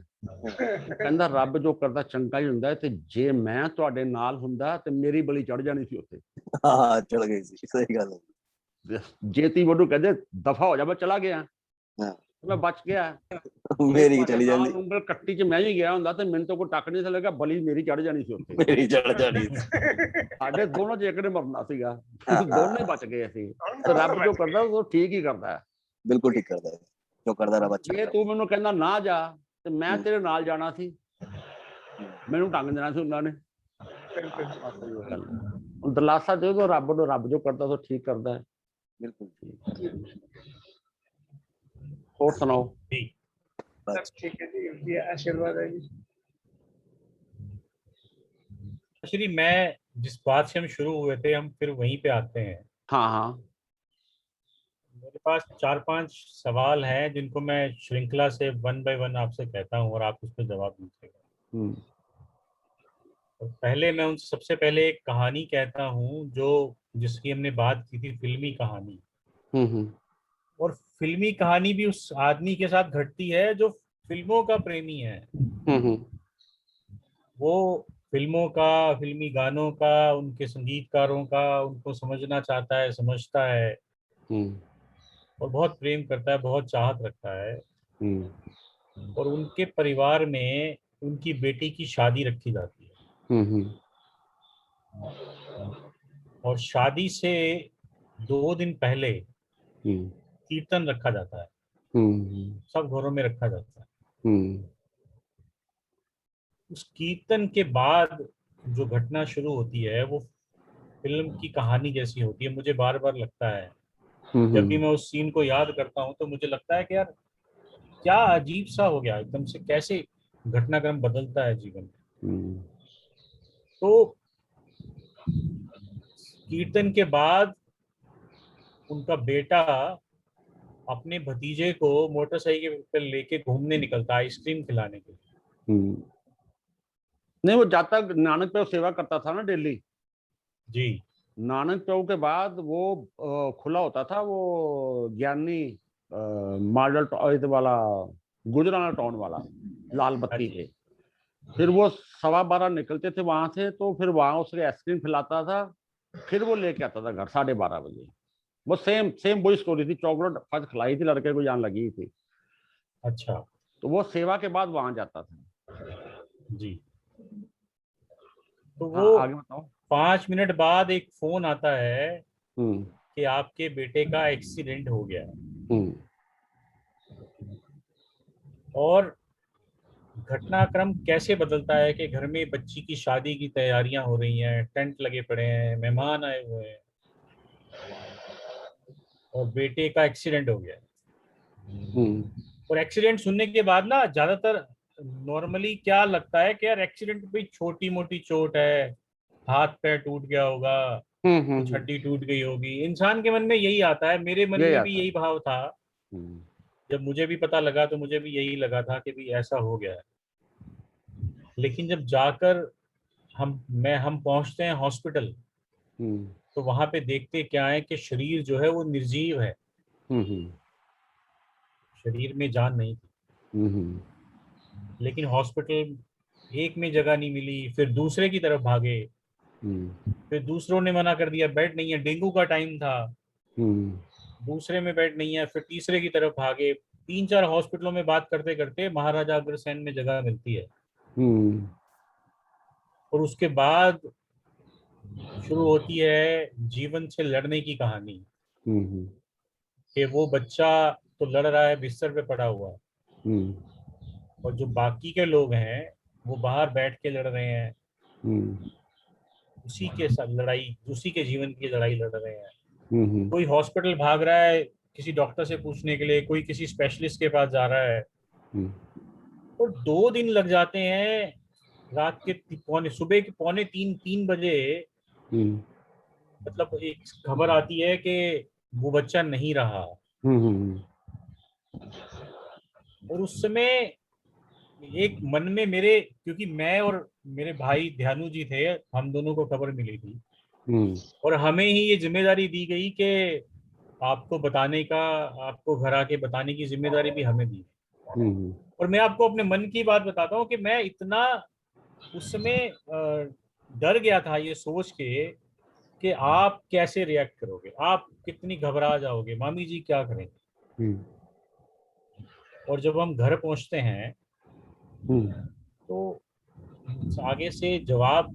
ਕਹਿੰਦਾ ਰੱਬ ਜੋ ਕਰਦਾ ਚੰਗਾ ਹੀ ਹੁੰਦਾ, ਤੇ ਜੇ ਮੈਂ ਤੁਹਾਡੇ ਨਾਲ ਹੁੰਦਾ ਤੇ ਮੇਰੀ ਬਲੀ ਚੜ ਜਾਣੀ ਸੀ ਉੱਥੇ। हाँ चढ़ गई सी, सही गल है। ਜੇਤੀ ਵੱਡੂ ਕਹਿੰਦੇ ਦਫਾ ਹੋ ਜਾ, ਮੈਂ ਚਲਾ ਗਿਆ, हाँ, ਮੈਂ ਬਚ ਗਿਆ। मेरी की चली ਨਾਲ जाती, ਉਂਗਲ ਕੱਟੀ ਚ ਮੈਂ ਵੀ ਗਿਆ ਹੁੰਦਾ ਤੇ ਮੈਨੂੰ ਤਾਂ ਕੋਈ ਟੱਕ ਨਹੀਂ ਸੀ ਲੱਗਾ, ਬਲੀ ਮੇਰੀ ਚੜ ਜਾਣੀ ਸੀ ਉੱਥੇ। मेरी चढ़ जानी सी। ਸਾਡੇ ਦੋਨੋਂ ਚ ਇੱਕ ਨੇ ਮਰਨਾ ਸੀਗਾ, ਦੋਨੇ ਬਚ ਗਏ ਅਸੀਂ। ਤੇ ਰੱਬ ਜੋ ਕਰਦਾ ਉਹ ਠੀਕ ਹੀ ਕਰਦਾ ਹੈ। बिल्कुल ठीक करता है, जो करता रब अच्छा ਜੇ करता ਤੂੰ ਮੈਨੂੰ ਕਹਿੰਦਾ ਨਾ ਜਾ ਤੇ ਮੈਂ ਤੇਰੇ ਨਾਲ ਜਾਣਾ ਸੀ, ਮੈਨੂੰ ਟੰਗ ਦੇਣਾ ਸੀ ਉਹਨਾਂ ਨੇ। ਹੁਣ ਦਲਾਸਾ ਦੇ ਦੋ ਰੱਬ ਨੂੰ, ਰੱਬ ਜੋ ਕਰਦਾ ਉਹ ਠੀਕ ਕਰਦਾ ਹੈ। बिल्कुल। ਹੋਰ ਸੁਣਾਓ। जी सब ठीक है जी, ये आशीर्वाद है जी। श्री, मैं जिस बात से हम शुरू हुए थे, हम फिर वहीं पे आते हैं। हाँ हाँ मेरे पास 4-5 सवाल हैं जिनको मैं श्रृंखला से वन बाय वन आपसे कहता हूँ और आप उस पर जवाब दीजिएगा। तो पहले मैं उनसे सबसे पहले एक कहानी कहता हूँ जो जिसकी हमने बात की थी, फिल्मी कहानी। और फिल्मी कहानी भी उस आदमी के साथ घटती है जो फिल्मों का प्रेमी है। वो फिल्मों का, फिल्मी गानों का, उनके संगीतकारों का, उनको समझना चाहता है, समझता है और बहुत प्रेम करता है, बहुत चाहत रखता है। और उनके परिवार में उनकी बेटी की शादी रखी जाती है और शादी से 2 दिन पहले कीर्तन रखा जाता है, सब घरों में रखा जाता है। उस कीर्तन के बाद जो घटना शुरू होती है वो फिल्म की कहानी जैसी होती है। मुझे बार बार लगता है, जब भी मैं उस सीन को याद करता हूँ तो मुझे लगता है कि यार क्या अजीब सा हो गया, एकदम से कैसे घटनाक्रम बदलता है जीवन में। तो कीर्तन के बाद उनका बेटा अपने भतीजे को मोटरसाइकिल पर लेके घूमने निकलता है, आइसक्रीम खिलाने के लिए। नहीं, वो जब तक नानक पे सेवा करता था ना डेली जी, नानक चौक के बाद वो खुला होता था वो ज्ञानी मॉडल वाला गुजराना टाउन वाला लाल बत्ती पे। फिर वो 12:15 निकलते थे वहां से, तो फिर वहां उसे आइसक्रीम खिलाता था, फिर वो लेके आता था घर 12:30 बजे। वो सेम वही स्टोरी थी, चॉकलेट फर्स्ट खिलाई थी लड़के को, जान लगी थी। अच्छा। तो वो सेवा के बाद वहां जाता था जी। तो हाँ, वो आगे बताओ। 5 मिनट बाद एक फोन आता है कि आपके बेटे का एक्सीडेंट हो गया है। और घटनाक्रम कैसे बदलता है कि घर में बच्ची की शादी की तैयारियां हो रही हैं, टेंट लगे पड़े हैं, मेहमान आए हुए हैं और बेटे का एक्सीडेंट हो गया है। और एक्सीडेंट सुनने के बाद ना ज्यादातर नॉर्मली क्या लगता है कि यार एक्सीडेंट भी छोटी मोटी चोट है, हाथ पैर टूट गया होगा, कुछ हड्डी टूट गई होगी, इंसान के मन में यही आता है। मेरे मन में भी यही भाव था। जब मुझे भी पता लगा तो मुझे भी यही लगा था कि भी ऐसा हो गया है। लेकिन जब जाकर हम पहुंचते हैं हॉस्पिटल, तो वहां पे देखते क्या है कि शरीर जो है वो निर्जीव है, शरीर में जान नहीं थी। लेकिन हॉस्पिटल एक में जगह नहीं मिली, फिर दूसरे की तरफ भागे, फिर दूसरों ने मना कर दिया बेड नहीं है, डेंगू का टाइम था, दूसरे में बेड नहीं है, फिर तीसरे की तरफ भागे। 3-4 हॉस्पिटलों में बात करते करते महाराजा अग्रसेन में जगह मिलती है। और उसके बाद शुरू होती है जीवन से लड़ने की कहानी कि वो बच्चा तो लड़ रहा है, बिस्तर पे पड़ा हुआ है, और जो बाकी के लोग हैं वो बाहर बैठ के लड़ रहे हैं, उसी के साथ लड़ाई, उसी के जीवन की लड़ाई लड़ रहे हैं। कोई हॉस्पिटल भाग रहा है किसी डॉक्टर से पूछने के लिए, कोई किसी स्पेशलिस्ट के पास जा रहा है। और 2 दिन लग जाते हैं, रात के सुबह के 2:45-3 बजे मतलब एक खबर आती है कि वो बच्चा नहीं रहा, और उस समय एक मन में मेरे, क्योंकि मैं और मेरे भाई ध्यानु जी थे, हम दोनों को खबर मिली थी और हमें ही ये जिम्मेदारी दी गई कि आपको बताने का, आपको घर आके बताने की जिम्मेदारी भी हमें दी। और मैं आपको अपने मन की बात बताता हूँ कि मैं इतना उस समय डर गया था ये सोच के कि आप कैसे रिएक्ट करोगे, आप कितनी घबरा जाओगे, मामी जी क्या करेंगे। और जब हम घर पहुंचते हैं तो आगे से जवाब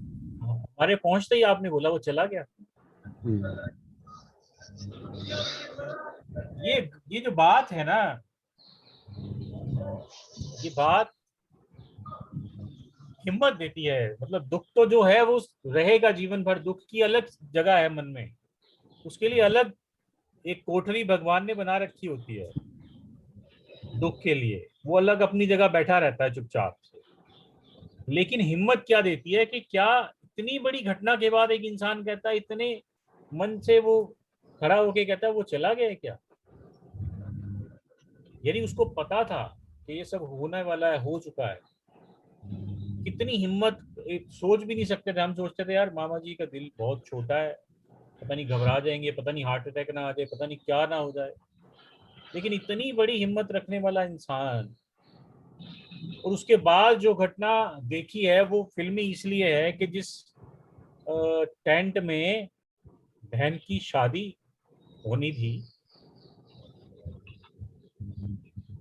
हमारे पहुंचते ही आपने बोला वो चला गया। ये जो बात है ना, ये बात हिम्मत देती है। मतलब दुख तो जो है वो रहेगा जीवन भर, दुख की अलग जगह है मन में, उसके लिए अलग एक कोठरी भगवान ने बना रखी होती है। दुख के लिए वो अलग अपनी जगह बैठा रहता है चुपचाप से। लेकिन हिम्मत क्या देती है कि क्या इतनी बड़ी घटना के बाद एक इंसान कहता है, इतने मन से वो खड़ा होके कहता है वो चला गया है क्या। यदि उसको पता था कि ये सब होने वाला है, हो चुका है, कितनी हिम्मत, एक सोच भी नहीं सकते थे। हम सोचते थे यार मामा जी का दिल बहुत छोटा है, पता नहीं घबरा जाएंगे, पता नहीं हार्ट अटैक ना आ जाए, पता नहीं क्या ना हो जाए। लेकिन इतनी बड़ी हिम्मत रखने वाला इंसान, और उसके बाद जो घटना देखी है वो फिल्मी इसलिए है कि जिस टेंट में बहन की शादी होनी थी,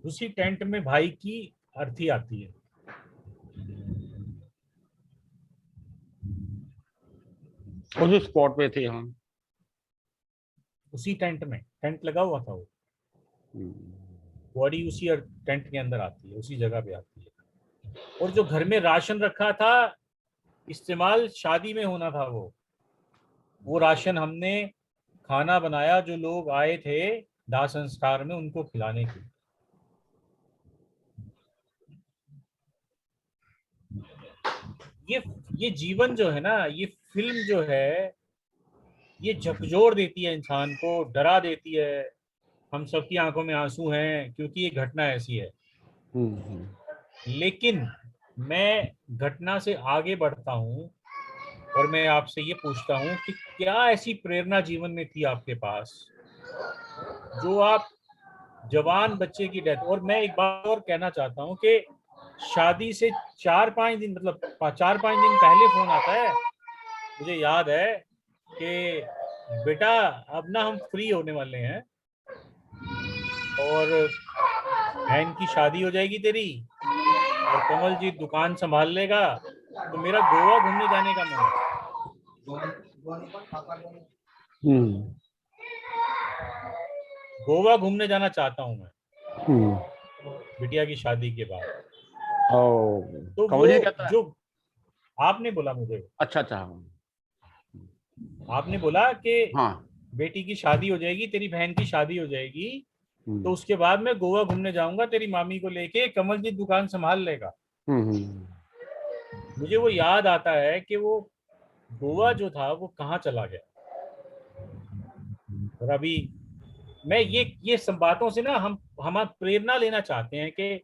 उसी टेंट में भाई की अर्थी आती है। उस स्पॉट पे थे हम। उसी टेंट में, टेंट लगा हुआ था, वो बॉडी उसी टेंट के अंदर आती है, उसी जगह पे आती है। और जो घर में राशन रखा था, इस्तेमाल शादी में होना था, वो राशन हमने खाना बनाया जो लोग आए थे दाह संस्कार में उनको खिलाने के। ये जीवन जो है ना, ये फिल्म जो है, ये झकझोर देती है इंसान को, डरा देती है। हम सबकी आंखों में आंसू हैं क्योंकि ये घटना ऐसी है। लेकिन मैं घटना से आगे बढ़ता हूँ और मैं आपसे ये पूछता हूँ कि क्या ऐसी प्रेरणा जीवन में थी आपके पास जो आप जवान बच्चे की डेथ। और मैं एक बात और कहना चाहता हूँ कि शादी से 4-5 दिन, मतलब 4-5 दिन पहले फोन आता है, मुझे याद है कि बेटा अब ना हम फ्री होने वाले हैं और बहन की शादी हो जाएगी तेरी, और कमल जी दुकान संभाल लेगा, तो मेरा गोवा घूमने जाने का मन है। गोवा घूमने जाना चाहता हूँ मैं बिटिया की शादी के बाद। तो कमल वो जी कहता है। जो आपने बोला मुझे, अच्छा अच्छा। आपने बोला कि हाँ। बेटी की शादी हो जाएगी, तेरी बहन की शादी हो जाएगी, तो उसके बाद मैं गोवा घूमने जाऊंगा तेरी मामी को लेके, कमल जी दुकान संभाल लेगा। मुझे वो याद आता है कि वो गोवा जो था वो कहाँ चला गया। और अभी मैं ये सब बातों से ना हम प्रेरणा लेना चाहते हैं कि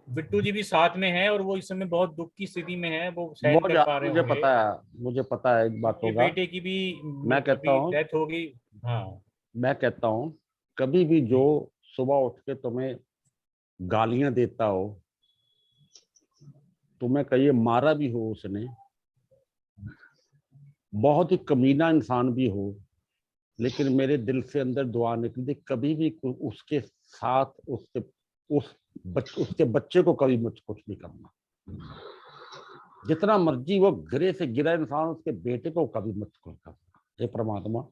बिट्टू जी भी साथ में हैं और वो इस समय बहुत दुख की स्थिति में है, वो सहन कर पा रहे मुझे होंगे। पता है, मुझे पता है एक बातों उनके का। बेटे की भी मैं कहता अभी हूँ, डेथ हो गई। हाँ मैं कहता हूँ कभी भी जो जी सुबह उठ के तुम्हें गालियां देता हो, तुम्हें कहिए मारा भी हो उसने, बहुत ही कमीना इंसान भी हो, लेकिन मेरे दिल से अंदर दुआ निकली, कभी भी उसके साथ उसके बच्चे को कभी मुझ कुछ नहीं करना। जितना मर्जी वो गिरे से गिरा इंसान, उसके बेटे को कभी मत कुछ करना। हे परमात्मा,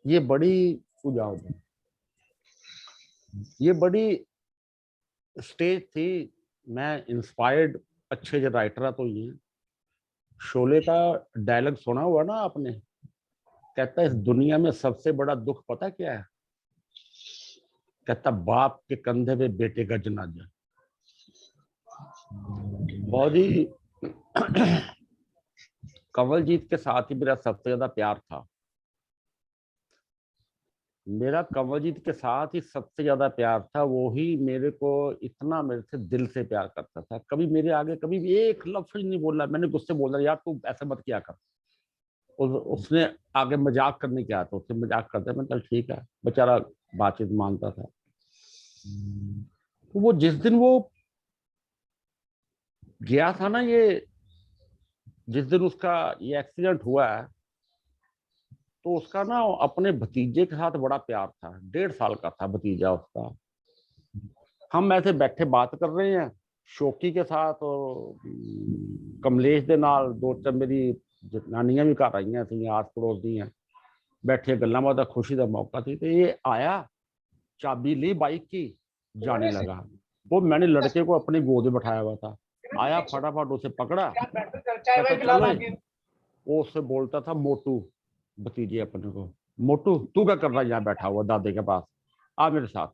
ये बड़ी पूजा, ये बड़ी स्टेज थी। मैं इंस्पायर्ड, अच्छे जो राइटर तो ये शोले का डायलॉग सुना हुआ ना आपने, कहता है इस दुनिया में सबसे बड़ा दुख पता क्या है, कहता बाप के कंधे पे बेटे का जनाजा। बहुत ही कंवलजीत के साथ ही मेरा सबसे ज्यादा प्यार था। मेरा कंवलजीत के साथ ही सबसे ज्यादा प्यार था। वो ही मेरे को इतना मेरे से दिल से प्यार करता था। कभी मेरे आगे कभी भी एक लफ्ज नहीं बोला। मैंने गुस्से बोला, यार तू ऐसा मत किया कर। उसने आगे मजाक करने क्या था, उससे मजाक करते, मैं चल ठीक है, बेचारा बातचीत मानता था। तो वो जिस दिन वो गया था ना, ये जिस दिन उसका ये एक्सीडेंट हुआ है, तो उसका ना अपने भतीजे के साथ बड़ा प्यार था। 1.5 साल का था भतीजा उसका। हम ऐसे बैठे बात कर रहे हैं शोकी के साथ, और कमलेश दे नाल दो चार मेरी जनानियां भी घर आई थी, आस पड़ोस दी बैठे गल्लां बातां, खुशी का मौका थी। तो ये आया, चाबी ली बाइक की, जाने लगा। वो मैंने लड़के को अपनी गोद में बैठाया हुआ था, आया फटाफट उसे पकड़ा, कहता चलो। वो उससे बोलता था मोटू, भतीजे अपने को, मोटू तू क्या कर रहा है यहाँ बैठा हुआ दादे के पास, आ मेरे साथ।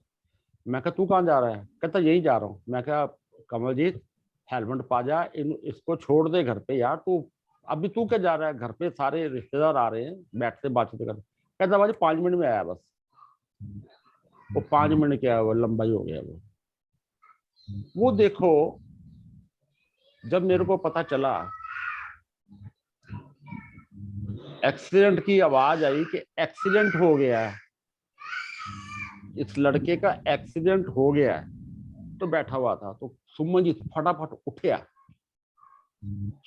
मैं कहा तू कहाँ जा रहा है, कहता यही जा रहा हूँ। मैं कहा कमलजीत हेलमेट पा जा, इसको छोड़ दे घर पे यार, तू अभी तू क्या जा रहा है, घर पे सारे रिश्तेदार आ रहे हैं, बैठते बातचीत कर। कहता भाई 5 मिनट में आया बस। वो 5 मिनट क्या हुआ, लंबाई हो गया वो देखो, जब मेरे को पता चला, एक्सीडेंट की आवाज आई कि एक्सीडेंट हो गया है, इस लड़के का एक्सीडेंट हो गया है, तो बैठा हुआ था। तो सुमनजीत फटाफट उठा।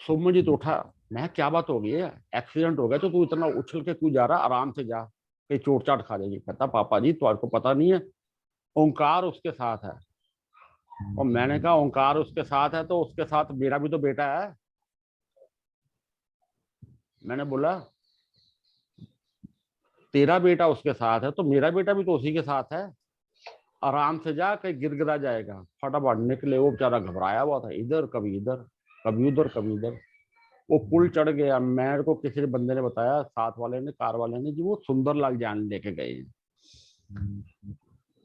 सुमनजीत उठा, मैं क्या बात हो गई है, एक्सीडेंट हो गया तो तू इतना उछल के क्यों जा रहा, आराम से जा, कहीं चोट चाट खा जाएगी। कहता पापा जी तो आपको पता नहीं है, ओंकार उसके साथ है। और मैंने कहा ओंकार उसके साथ है तो उसके साथ मेरा भी तो बेटा है। मैंने बोला तेरा बेटा उसके साथ है तो मेरा बेटा भी तो उसी के साथ है, आराम से जा, कहीं गिर गिरा जाएगा। फटाफट निकले। वो बेचारा घबराया हुआ था, इधर कभी इधर, कभी उधर कभी इधर। वो पुल चढ़ गया। मेरे को किसी बंदे ने बताया, साथ वाले ने, कार वाले ने, जी वो सुंदरलाल जान लेके गए हैं।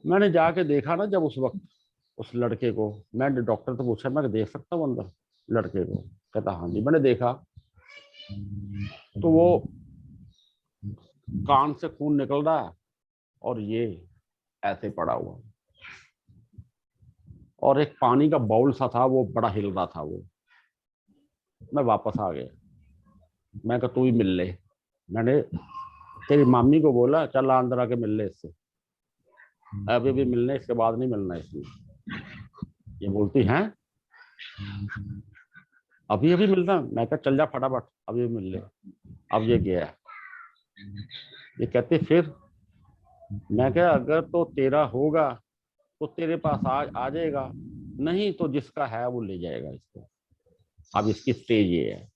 मैंने जाके देखा ना, जब उस वक्त उस लड़के को, मैंने डॉक्टर से पूछा मैं देख सकता हूँ अंदर लड़के को, कहता हाँ जी। मैंने देखा तो वो कान से खून निकल रहा है और ये ऐसे पड़ा हुआ, और एक पानी का बाउल सा था, वो बड़ा हिल रहा था वो। मैं वापस आ गया। मैं कहा तू ही मिल ले। मैंने तेरी मामी को बोला चल अंदर आके मिल ले इससे, अभी भी मिलने, इसके बाद नहीं मिलना इसमें। ये बोलती हैं अभी अभी मिलना। मैं कहा चल जा फटाफट अभी मिल ले। अब ये गया। ये कहते फिर, मैं क्या अगर तो तेरा होगा तो तेरे पास आ जाएगा, नहीं तो जिसका है वो ले जाएगा इसको। अब इसकी स्टेज ये है।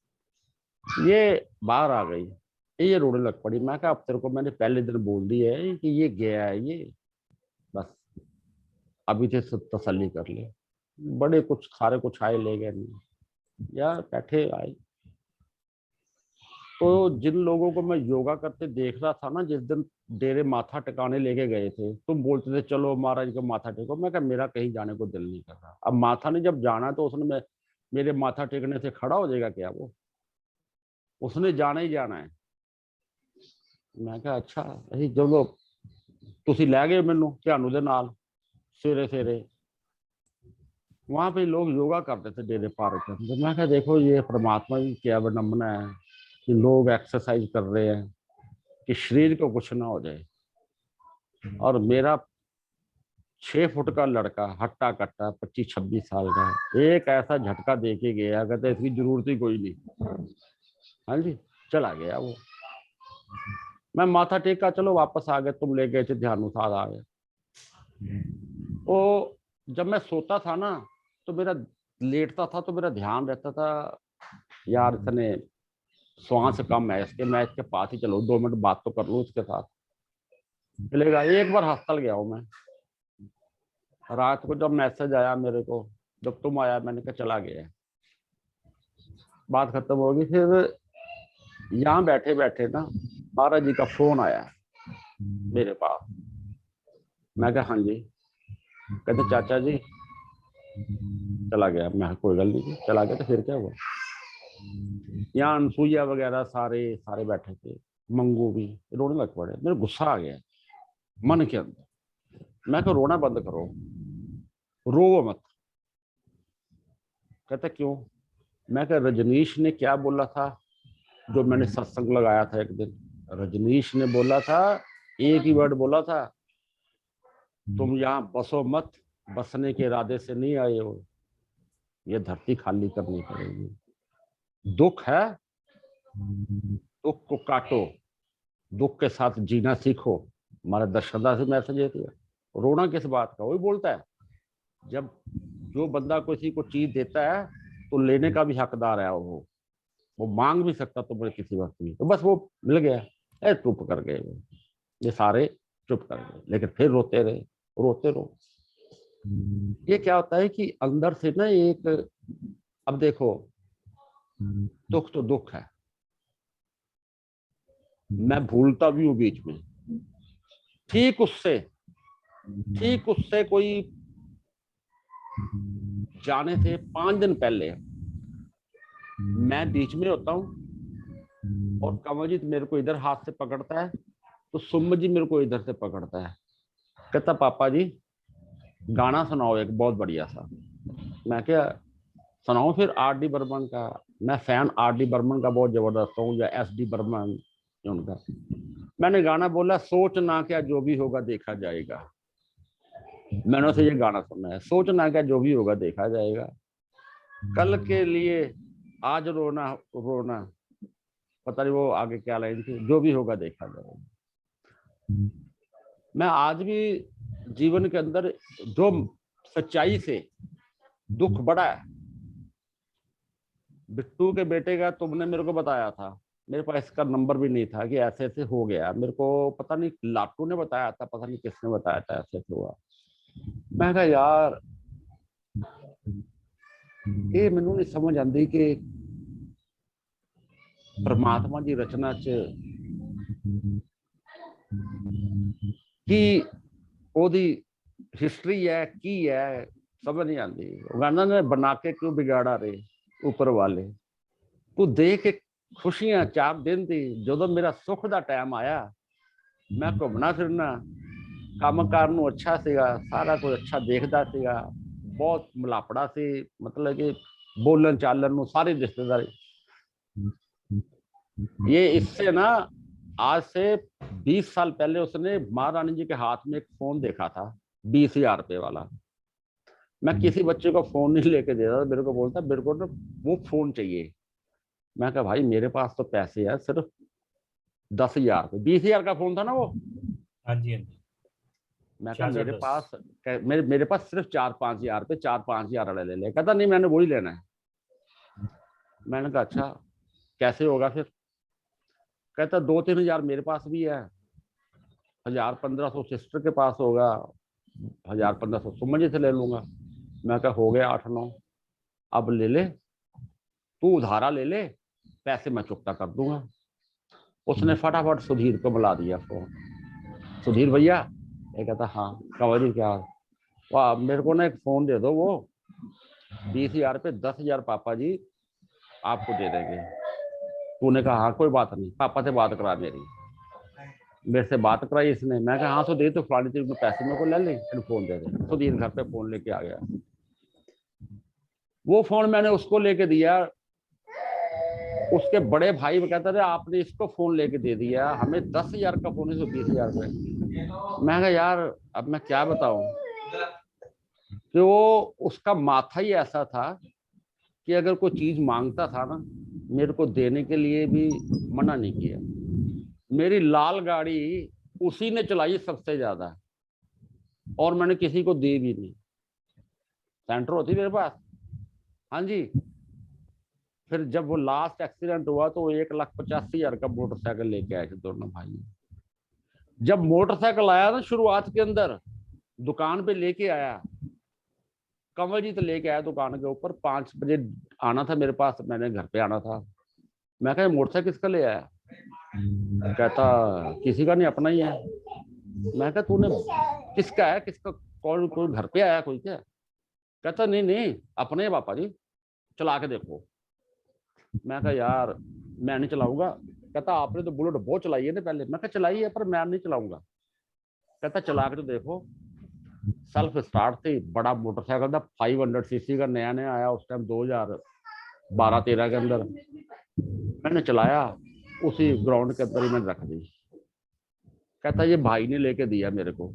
ये बाहर आ गई, ये रोने लग पड़ी। मैं कहा अब तेरे को मैंने पहले दिन बोल दिया है कि ये गया है, ये बस अभी से तसल्ली कर ले। बड़े कुछ सारे कुछ आए ले गए नहीं यार, बैठे आए। तो जिन लोगों को मैं योगा करते देख रहा था ना, जिस दिन डेरे माथा टिकाने लेके गए थे, तुम बोलते थे चलो महाराज को माथा टेको। मैं कहा मेरा कहीं जाने को दिल नहीं कर रहा। अब माथा ने जब जाना तो उसने मेरे माथा टेकने से खड़ा हो जाएगा क्या वो, उसने जाना ही जाना है। मैं कहा अच्छा ਜਦੋਂ ਤੁਸੀਂ ਲੈ गए ਮੈਨੂੰ ਝਾਨੂ ਦੇ ਨਾਲ ਸਵੇਰੇ सवेरे। वहां पे लोग योगा करते थे डेरे पार्क में। तो मैं कहा देखो ये परमात्मा की क्या विडम्बना है कि लोग एक्सरसाइज कर रहे हैं कि शरीर को कुछ ना हो जाए, और मेरा 6 फुट का लड़का हट्टा कट्टा 25-26 साल का एक ऐसा झटका दे के गया, कहते इसकी जरूरत ही कोई नहीं। हाँ जी, चला गया वो। मैं माथा टेका, चलो वापस आ गए, तुम ले गए थे ध्यान साथ आ गए। तो जब मैं सोता था ना तो मेरा, लेटता था तो मेरा ध्यान रहता था यार इतने श्वास कम है इसके, मैं इसके पास ही चलो 2 मिनट बात तो कर लूँ इसके साथ, मिलेगा। एक बार हॉस्टल गया हूँ मैं, रात को जब मैसेज आया मेरे को, जब तुम आया, मैंने कहा चला गया, बात खत्म होगी। फिर यहाँ बैठे बैठे ना महाराज जी का फोन आया मेरे पास। मैं कहा हाँ जी। कहते चाचा जी, चला गया। मैं कोई गल नहीं, चला गया तो फिर क्या हुआ। यहाँ अनसुईया वगैरह सारे सारे बैठे थे, मंगू भी रोने लग पड़े। मेरे गुस्सा आ गया मन के अंदर। मैं कहा रोना बंद करो, रोवो मत। कहते क्यों? मैं कहा रजनीश ने क्या बोला था जो मैंने सत्संग लगाया था एक दिन। रजनीश ने बोला था, एक ही वर्ड बोला था, तुम यहाँ बसो मत, बसने के इरादे से नहीं आए हो, ये धरती खाली करनी पड़ेगी। दुख है, दुख को काटो, दुख के साथ जीना सीखो। हमारा दर्शनदास से मैसेज ये दिया। रोना किस बात का? वही बोलता है जब जो बंदा किसी को चीज देता है तो लेने का भी हकदार है, वो मांग भी सकता तो मुझे किसी वक्त भी, तो बस वो मिल गया, चुप कर गए वो, ये सारे चुप कर गए। लेकिन फिर रोते रहे, रोते रहो। ये क्या होता है कि अंदर से ना एक, अब देखो दुख तो दुख है, मैं भूलता भी हूँ बीच में। ठीक उससे कोई जाने से 5 दिन पहले मैं बीच में होता हूँ और कंवरजीत मेरे को इधर हाथ से पकड़ता है तो सुम्म जी मेरे को इधर से पकड़ता है। कहता पापा जी गाना सुनाओ एक बहुत बढ़िया सा। मैं क्या सुनाऊं? फिर R.D. बर्मन का, मैं फैन R.D. बर्मन का बहुत जबरदस्त हूँ, या S.D. बर्मन उनका। मैंने गाना बोला, सोचना क्या जो भी होगा देखा जाएगा। मैंने उसे ये गाना सुना है, सोचना क्या जो भी होगा देखा जाएगा, कल के लिए आज रोना रोना, पता नहीं वो आगे क्या लाइन थी, जो भी होगा देखा जाएगा। मैं आज भी जीवन के अंदर जो सच्चाई से दुख बड़ा है, बिट्टू के बेटे का तुमने मेरे को बताया था, मेरे पास इसका नंबर भी नहीं था कि ऐसे ऐसे हो गया। मेरे को पता नहीं लाटू ने बताया था, पता नहीं किसने बताया था ऐसे ऐसे हुआ। मैं कहा यार ये मैनू नहीं समझ आती कि परमात्मा की रचना च की ओदी हिस्ट्री है की है, समझ नहीं आती। गाना ने बना के क्यों बिगाड़ा रे ऊपर वाले, तू दे के खुशियां 4 दिन थी, जो मेरा सुख का टाइम आया मैं घूमना फिरना कामकार नूं अच्छा सीगा, सारा कुछ अच्छा देखता सीगा, बहुत मिलापड़ा सी, मतलब कि बोलन चालन नूं सारी रिश्तेदारी। ये इससे ना आज से 20 साल पहले उसने महारानी जी के हाथ में एक फोन देखा था 20,000 रुपए वाला। मैं किसी बच्चे को फोन नहीं लेके दे रहा था, मेरे को बोलता मेरे को ना वो फोन चाहिए। मैं कहा भाई मेरे पास तो पैसे है सिर्फ 10,000 रुपए, 20,000 का फोन था ना वो। हाँ जी, हाँ जी। मैं कहा मेरे पास सिर्फ 4-5 हजार रुपए, 4-5 हजार वाले ले ले। कहता नहीं मैंने वही लेना है। मैंने कहा अच्छा कैसे होगा फिर? कहता 2-3 हजार मेरे पास भी है, 1,000-1,500 सिस्टर के पास होगा, 1,000-1,500 सुमन जी से ले लूंगा। मैं कहा हो गया 8-9, अब ले ले तू, उधारा ले ले, पैसे मैं चुकता कर दूंगा। उसने फटाफट सुधीर को बुला दिया फोन, सुधीर भैया। ये कहता हाँ कंवर जी क्या? वाह मेरे को ना एक फोन दे दो, वो 20,000 पे 10,000 पापा जी आपको दे देंगे। तूने कहा हाँ कोई बात नहीं, पापा से बात करा मेरे से बात कराई इसने। मैं कहा हाँ तो दे, तो फलानी चीज में पैसे मेरे को ले ले, फिर फोन दे दे। सुधीर घर पे फोन लेके आ गया। वो फोन मैंने उसको लेके दिया, उसके बड़े भाई में कहता था आपने इसको फोन लेके दे दिया, हमें 10,000 का फोन है, 20,000 रुपए। मैं कहा यार अब मैं क्या बताऊं कि वो उसका माथा ही ऐसा था कि अगर कोई चीज मांगता था ना मेरे को देने के लिए भी मना नहीं किया। मेरी लाल गाड़ी उसी ने चलाई सबसे ज्यादा, और मैंने किसी को दी भी नहीं। सेंटर होती मेरे पास, हाँ जी। फिर जब वो लास्ट एक्सीडेंट हुआ तो 1,85,000 का मोटरसाइकिल लेके आए थे दोनों भाई। जब मोटरसाइकिल आया ना शुरुआत के अंदर दुकान पे लेके आया, कंवर जी तो लेके आया दुकान के ऊपर, 5 बजे आना था मेरे पास, मैंने घर पे आना था। मैं कहा मोटरसाइकिल किसका ले आया? कहता किसी का नहीं, अपना ही है। मैं कहा तूने किसका है, किसका, कौन कोई घर पे आया कोई क्या? कहता नहीं नहीं अपने पापा जी, चला के देखो। मैं कहा यार मैं नहीं चलाऊंगा। कहता आपने तो बुलेट बहुत चलाई है ना पहले। मैं कहा चलाई है पर मैं नहीं चलाऊंगा। कहता चला के तो देखो। सेल्फ स्टार्ट थी, बड़ा मोटरसाइकिल था 500 सीसी का, नया नया आया उस टाइम 2012-13 के अंदर। मैंने चलाया, उसी ग्राउंड के अंदर ही मैंने रख दी। कहता ये भाई ने लेके दिया मेरे को।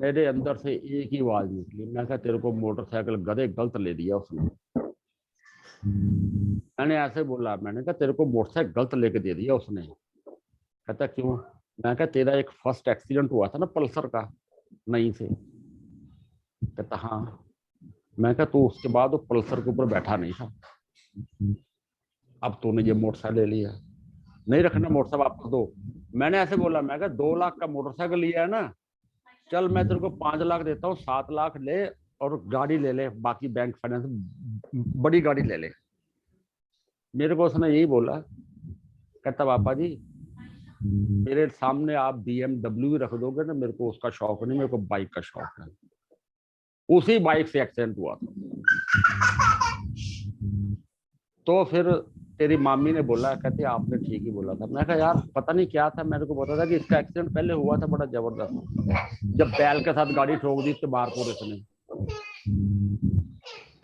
मेरे अंदर से एक ही आवाज निकली, मैं कहा तेरे को मोटरसाइकिल गधे गलत ले दिया उसने। मैंने ऐसे बोला, मैंने कहा तेरे को मोटरसाइकिल गलत लेके दे दिया उसने। कहता क्यों? मैं कहा तेरा एक फर्स्ट एक्सीडेंट हुआ था ना पल्सर का नहीं से। कहता हाँ। मैं कहा तू उसके बाद वो पल्सर के ऊपर बैठा नहीं था, अब तूने ये मोटरसाइकिल ले लिया, नहीं रखना मोटरसाइकिल वापस दो। मैंने ऐसे बोला, मैं कहा 2 लाख का मोटरसाइकिल लिया है ना, चल मैं तेरे को 5 लाख देता हूँ, 7 लाख ले और गाड़ी ले ले, बाकी बैंक फाइनेंस बड़ी गाड़ी ले ले। मेरे को उसने यही बोला। कहता पापा जी मेरे सामने आप BMW रख दोगे ना, मेरे को उसका शौक नहीं, मेरे को बाइक का शौक है। उसी बाइक से एक्सीडेंट हुआ था। तो फिर तेरी मामी ने बोला, कहती आपने ठीक ही बोला था। मैं कहा यार पता नहीं क्या था, मेरे को पता था कि इसका एक्सीडेंट पहले हुआ था बड़ा जबरदस्त, जब बैल के साथ गाड़ी ठोक दी तो बारपुर इसने,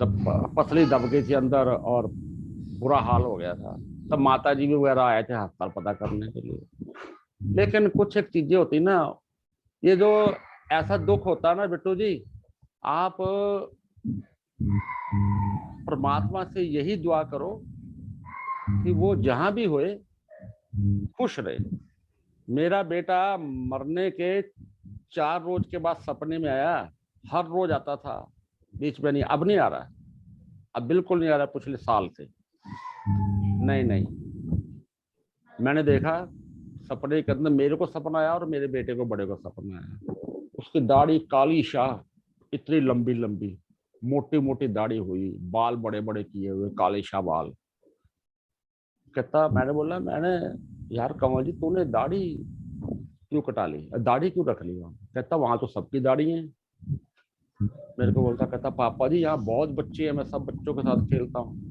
तब पसली दब गई थी अंदर और बुरा हाल हो गया था। तब माता जी भी वगैरह आए थे अस्पताल पता करने के लिए। लेकिन कुछ एक चीजें होती ना, ये जो ऐसा दुख होता है ना बिट्टू जी, आप परमात्मा से यही दुआ करो कि वो जहां भी होए खुश रहे। मेरा बेटा मरने के 4 रोज के बाद सपने में आया, हर रोज आता था, बीच में नहीं, अब नहीं आ रहा, अब बिल्कुल नहीं आ रहा पिछले साल से। नहीं नहीं, मैंने देखा सपने के अंदर, मेरे को सपना आया और मेरे बेटे को बड़े को सपना आया। उसकी दाढ़ी काली शाह, इतनी लंबी लंबी, मोटी मोटी दाढ़ी हुई, बाल बड़े बड़े किए हुए, काले शाह बाल। कहता, मैंने बोला, मैंने यार कंवर जी तूने दाढ़ी क्यों कटा ली, दाढ़ी क्यों रख ली वहां? कहता वहां तो सबकी दाढ़ी है। मेरे को बोलता, कहता पापा जी यहाँ बहुत बच्चे हैं, मैं सब बच्चों के साथ खेलता हूँ।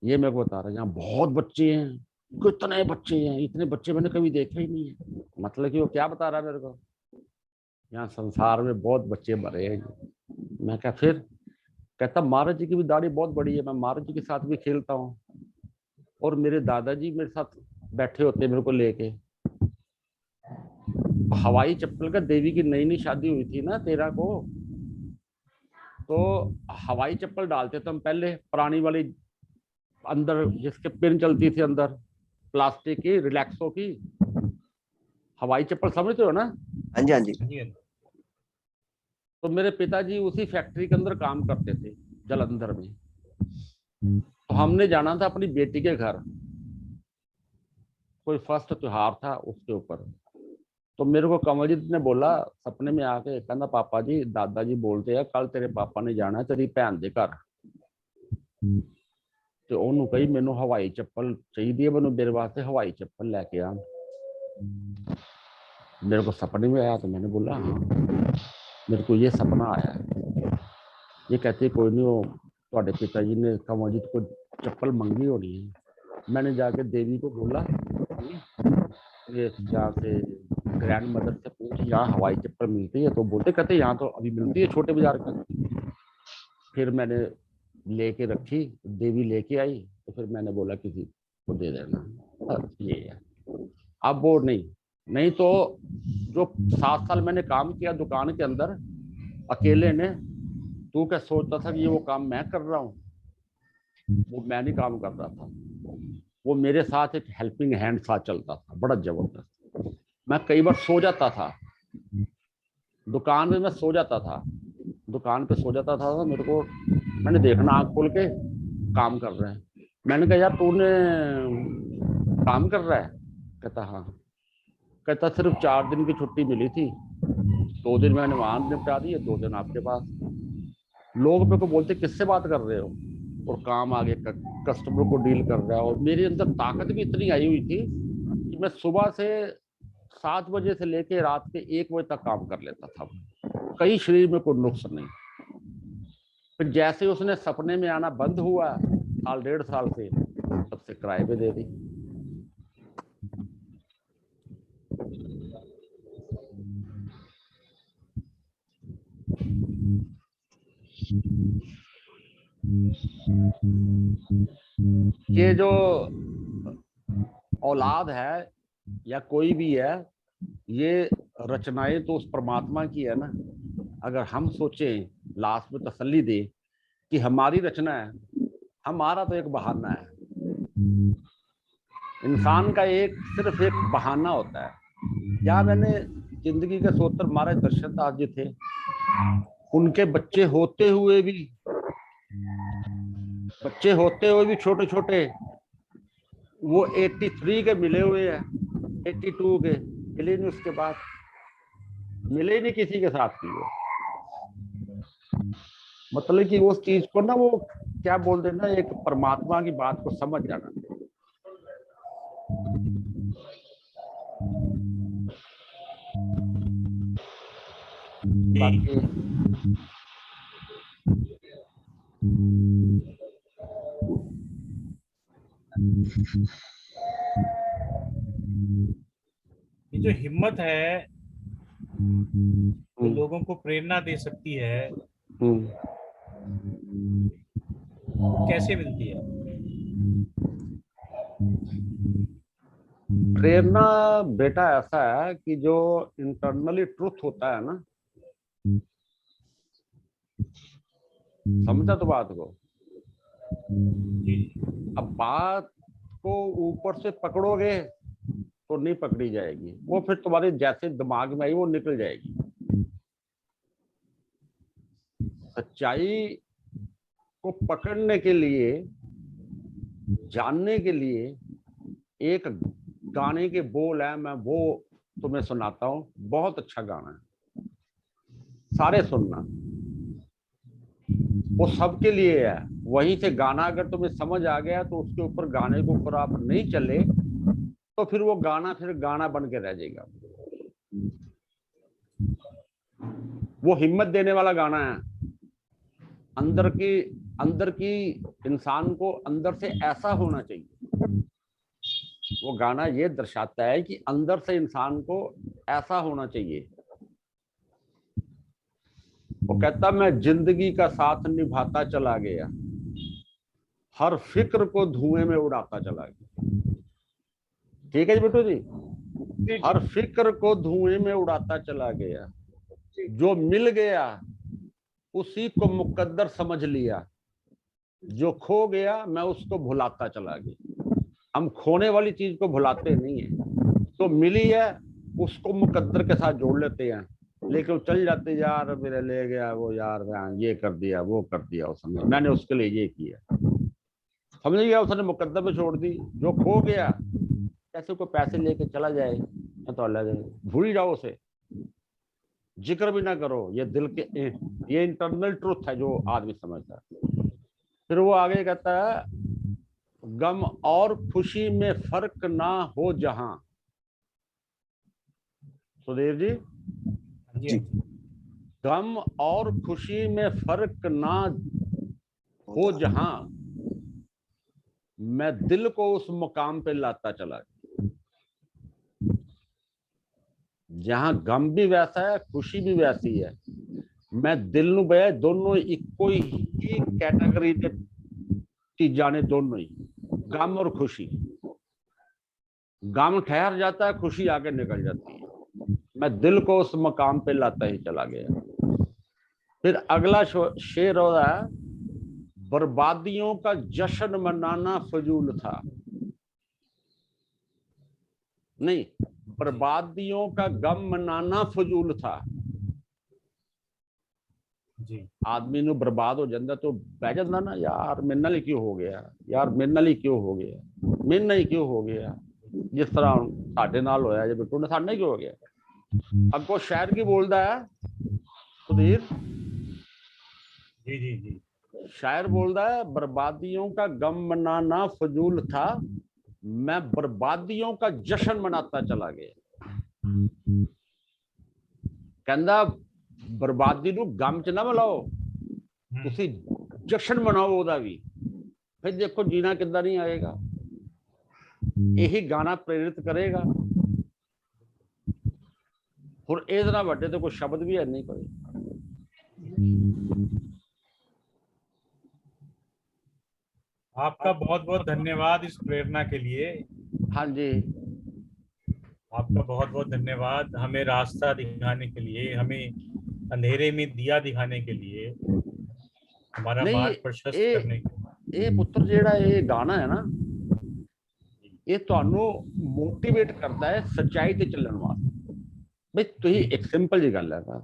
ये मेरे को बता रहा है यहाँ बहुत बच्चे हैं। कितने बच्चे हैं? इतने बच्चे मैंने कभी देखे ही नहीं है। मतलब कि वो क्या बता रहा है मेरे को, यहाँ संसार में बहुत बच्चे मरे हैं। मैं क्या फिर? कहता महाराज जी की भी दाढ़ी बहुत बड़ी है, मैं महाराज जी के साथ भी खेलता हूँ, और मेरे दादाजी मेरे साथ बैठे होते मेरे को लेके। हवाई चप्पल का, देवी की नई नई शादी हुई थी ना 13 को, तो हवाई चप्पल डालते थे हम पहले, पुरानी वाली, अंदर जिसके पिन चलती थी अंदर, प्लास्टिक की रिलैक्सो की हवाई चप्पल, समझते हो ना? हाँ जी हाँ जी। तो मेरे पिताजी उसी फैक्ट्री के अंदर काम करते थे जालंधर में। तो हमने जाना था अपनी बेटी के घर, कोई फर्स्ट त्योहार था उसके ऊपर। तो मेरे को कमलजीत ने बोला सपने में आके, कहना पापा जी दादाजी बोलते हैं कल तेरे पापा ने जाना तेरी भैन दे घर, ਤੇ ਉਹਨੂੰ ਕਹੀ ਮੈਨੂੰ ਹਵਾਈ ਚੱਪਲ ਚਾਹੀਦੀ है, ਮੈਨੂੰ मेरे वास्ते हवाई चप्पल लेके आ। मेरे को सपने में आया तो मैंने बोला हाँ मेरे को ये सपना आया है। ये कहते कोई नहीं, वो ਤੁਹਾਡੇ पिताजी ने कमलजीत को चप्पल मंगी होनी है। मैंने जाके देवी को बोला ये जहाँ से ग्रैंड मदर से पूछ यहाँ हवाई चप्पल मिलती है, तो बोलते कहते यहाँ तो अभी मिलती है छोटे बाजार का। फिर मैंने लेके रखी, देवी लेके आई, तो फिर मैंने बोला किसी को दे देना, ये है। अब वो नहीं तो जो 7 साल मैंने काम किया दुकान के अंदर अकेले ने, तू क्या सोचता था कि ये वो काम मैं कर रहा हूँ? वो मैं नहीं काम कर रहा था, वो मेरे साथ एक हेल्पिंग हैंड साथ चलता था, बड़ा जबरदस्त। मैं कई बार सो जाता था दुकान में, मैं सो जाता था दुकान पे, सो जाता था। मेरे को, मैंने देखना आँख खोल के काम कर रहे हैं। मैंने कहा यार तूने काम कर रहा है? कहता हाँ। कहता सिर्फ 4 दिन की छुट्टी मिली थी, 2 दिन मैंने वहां निपटा दी, 2 दिन आपके पास। लोग मेरे को बोलते किससे बात कर रहे हो, और काम आगे कस्टमर को डील कर रहा है। और मेरे अंदर ताकत भी इतनी आई हुई थी कि मैं सुबह से 7 बजे से लेके रात के 1 बजे तक काम कर लेता था, कहीं शरीर में कोई नुक्स नहीं। फिर जैसे उसने सपने में आना बंद हुआ, साल 1.5 साल से, तब से किराए पे दे दी। ये जो औलाद है या कोई भी है, ये रचनाएं तो उस परमात्मा की है ना। अगर हम सोचें, लास्ट में तसल्ली दे कि हमारी रचना है, हमारा तो एक बहाना है। इंसान का सिर्फ एक बहाना होता है। क्या मैंने जिंदगी के सूत्र महाराज दर्शन दास जी थे, उनके बच्चे होते हुए भी छोटे छोटे, वो 83 के मिले हुए हैं, 82 के मिले नहीं, उसके बाद मिले नहीं किसी के साथ की। वो मतलब कि उस चीज को ना, वो क्या बोल देना, एक परमात्मा की बात को समझ जाना। बाकी ये जो हिम्मत है जो लोगों को प्रेरणा दे सकती है, वो कैसे मिलती है? प्रेरणा बेटा ऐसा है कि जो इंटरनली ट्रुथ होता है ना, समझा तो बात को। अब बात को ऊपर से पकड़ोगे तो नहीं पकड़ी जाएगी, वो फिर तुम्हारे जैसे दिमाग में आई वो निकल जाएगी। सच्चाई को पकड़ने के लिए, जानने के लिए एक गाने के बोल है, मैं वो तुम्हें सुनाता हूं। बहुत अच्छा गाना है, सारे सुनना, वो सबके लिए है। वहीं से गाना अगर तुम्हें समझ आ गया तो उसके ऊपर, गाने के ऊपर आप नहीं चले तो फिर वो गाना बन के रह जाएगा। वो हिम्मत देने वाला गाना है। अंदर की इंसान को अंदर से ऐसा होना चाहिए। वो गाना ये दर्शाता है कि अंदर से इंसान को ऐसा होना चाहिए। वो कहता, मैं जिंदगी का साथ निभाता चला गया, हर फिक्र को धुएं में उड़ाता चला गया। ठीक है जी बिट्टू जी, हर फिक्र को धुएं में उड़ाता चला गया, जो मिल गया उसी को मुकद्दर समझ लिया, जो खो गया मैं उसको भुलाता चला गया। हम खोने वाली चीज को भुलाते नहीं है, तो मिली है उसको मुकद्दर के साथ जोड़ लेते हैं, लेकिन वो चल जाते, यार मेरे ले गया वो, यार ये कर दिया वो कर दिया उसने, मैंने उसके लिए ये किया, समझ गया, उसने मुकद्दर में छोड़ दी। जो खो गया, कैसे कोई पैसे लेके चला जाए तो अल्लाह जाए, भूल जाओ उसे, जिक्र भी ना करो। ये दिल के, ये इंटरनल ट्रुथ है जो आदमी समझता है। फिर वो आगे कहता है, गम और खुशी में फर्क ना हो जहां। सुधीर जी, गम और खुशी में फर्क ना हो जहां, मैं दिल को उस मुकाम पे लाता चला गया। जहां गम भी वैसा है, खुशी भी वैसी है, मैं दिल नू बया दोनों इको ही कैटेगरी के चीजा ने, दोनों ही, गम और खुशी। गम ठहर जाता है, खुशी आगे निकल जाती है। मैं दिल को उस मकाम पे लाता ही चला गया। फिर अगला शेर हो रहा है, बर्बादियों का जश्न मनाना फजूल था। नहीं, बर्बादियों का गम मनाना फजूल था। जी। आदमी ਨੂੰ बर्बाद हो जाता तो बह जाता ना, यार मेरे नाल क्यों हो गया, यार मेरे नाल क्यों हो गया, मेरे नाल क्यों हो गया, जिस तरह साडे नाल होया जे बिट्टू ने, साडे क्यों हो गया। अगो शायर की बोलता है सुधीर जी जी जी, शायर बोलता है, बर्बादियों का गम मनाना फजूल था, मैं बर्बादियों का जश्न मनाता चला गया। कहंदा बर्बादी नू गम च ना मिलाओ, ਤੁਸੀਂ ਜਸ਼ਨ ਮਨਾਓ ਉਹਦਾ ਵੀ, ਫਿਰ ਦੇਖੋ ਜੀਣਾ ਕਿੱਦਾਂ ਨਹੀਂ ਆਏਗਾ। ਇਹੀ ਗਾਣਾ ਪ੍ਰੇਰਿਤ ਕਰੇਗਾ। ਹੁਣ ਇਹਦੇ ਨਾਲ ਵੱਡੇ तो कोई शब्द भी है नहीं कोई। आपका बहुत बहुत धन्यवाद इस प्रेरणा के लिए। हाँ जी, आपका बहुत बहुत धन्यवाद हमें रास्ता दिखाने के लिए, हमें अंधेरे में दिया दिखाने के लिए, हमारा नहीं मार्ग प्रशस्त करने के लिए। ਇਹ ਪੁੱਤਰ ਜਿਹੜਾ ਇਹ ਗਾਣਾ ਹੈ ਨਾ, ਇਹ ਤੁਹਾਨੂੰ ਮੋਟੀਵੇਟ ਕਰਦਾ ਹੈ ਸੱਚਾਈ ਤੇ ਚੱਲਣ ਵਾਸਤੇ। ਬਈ ਤੁਸੀਂ ਇੱਕ ਸਿੰਪਲ ਜੀ ਗੱਲ ਹੈ ਨਾ,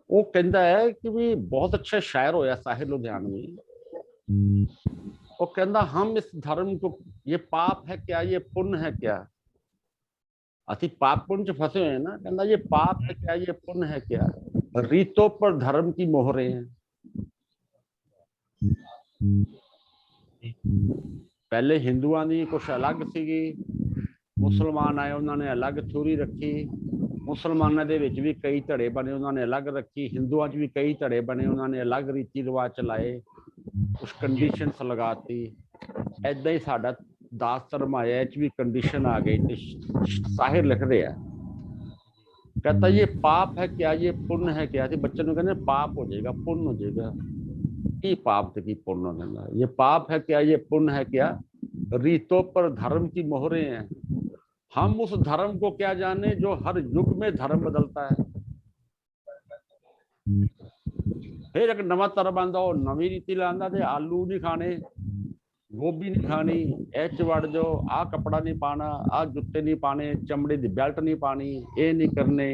ਉਹ ਕਹਿੰਦਾ ਹੈ ਕਿ ਵੀ ਬਹੁਤ ਅੱਛਾ शायर ਹੋਇਆ ਸਾਹਿਲ ਲੁਧਿਆਣਵੀ। वो कहता हम इस धर्म को, ये पाप है क्या, ये पुण्य है क्या, अति पाप पुण्य च फंसे हुए हैं ना। कहता ये पाप है क्या, ये पुण्य है क्या, रीतों पर धर्म की मोहरें हैं। पहले हिंदुओं की कुछ अलग सी, मुसलमान आए उन्होंने अलग थ्योरी रखी, मुसलमानों के विच भी कई धड़े बने उन्होंने अलग रखी, हिंदुओं भी कई धड़े बने उन्होंने अलग रीति रिवाज चलाए, कुछ कंडीशनस लगाती। ऐदा ही साडा दास धर्म आया, भी कंडीशन आ गई। साहिर लिख रहे हैं, कहता ये पाप है क्या, ये पुण्य है क्या। बच्चे को कहते पाप हो जाएगा, पुण्य हो जाएगा। की पाप थे की पुण्य हो जाएगा, ये पाप है क्या, ये पुण्य है क्या, रीतों पर धर्म की मोहरें हैं। हम उस धर्म को क्या जाने जो हर युग में धर्म बदलता है। फिर एक नवा धर्म आंदा, वो नवी रीति लांदा, ते आलू नहीं खाने, गोभी नहीं खानी, एच वड़ जाओ, आ कपड़ा नहीं पाना, आ जुत्ते नहीं पाने, चमड़े की बेल्ट नहीं पानी, ये नहीं करने।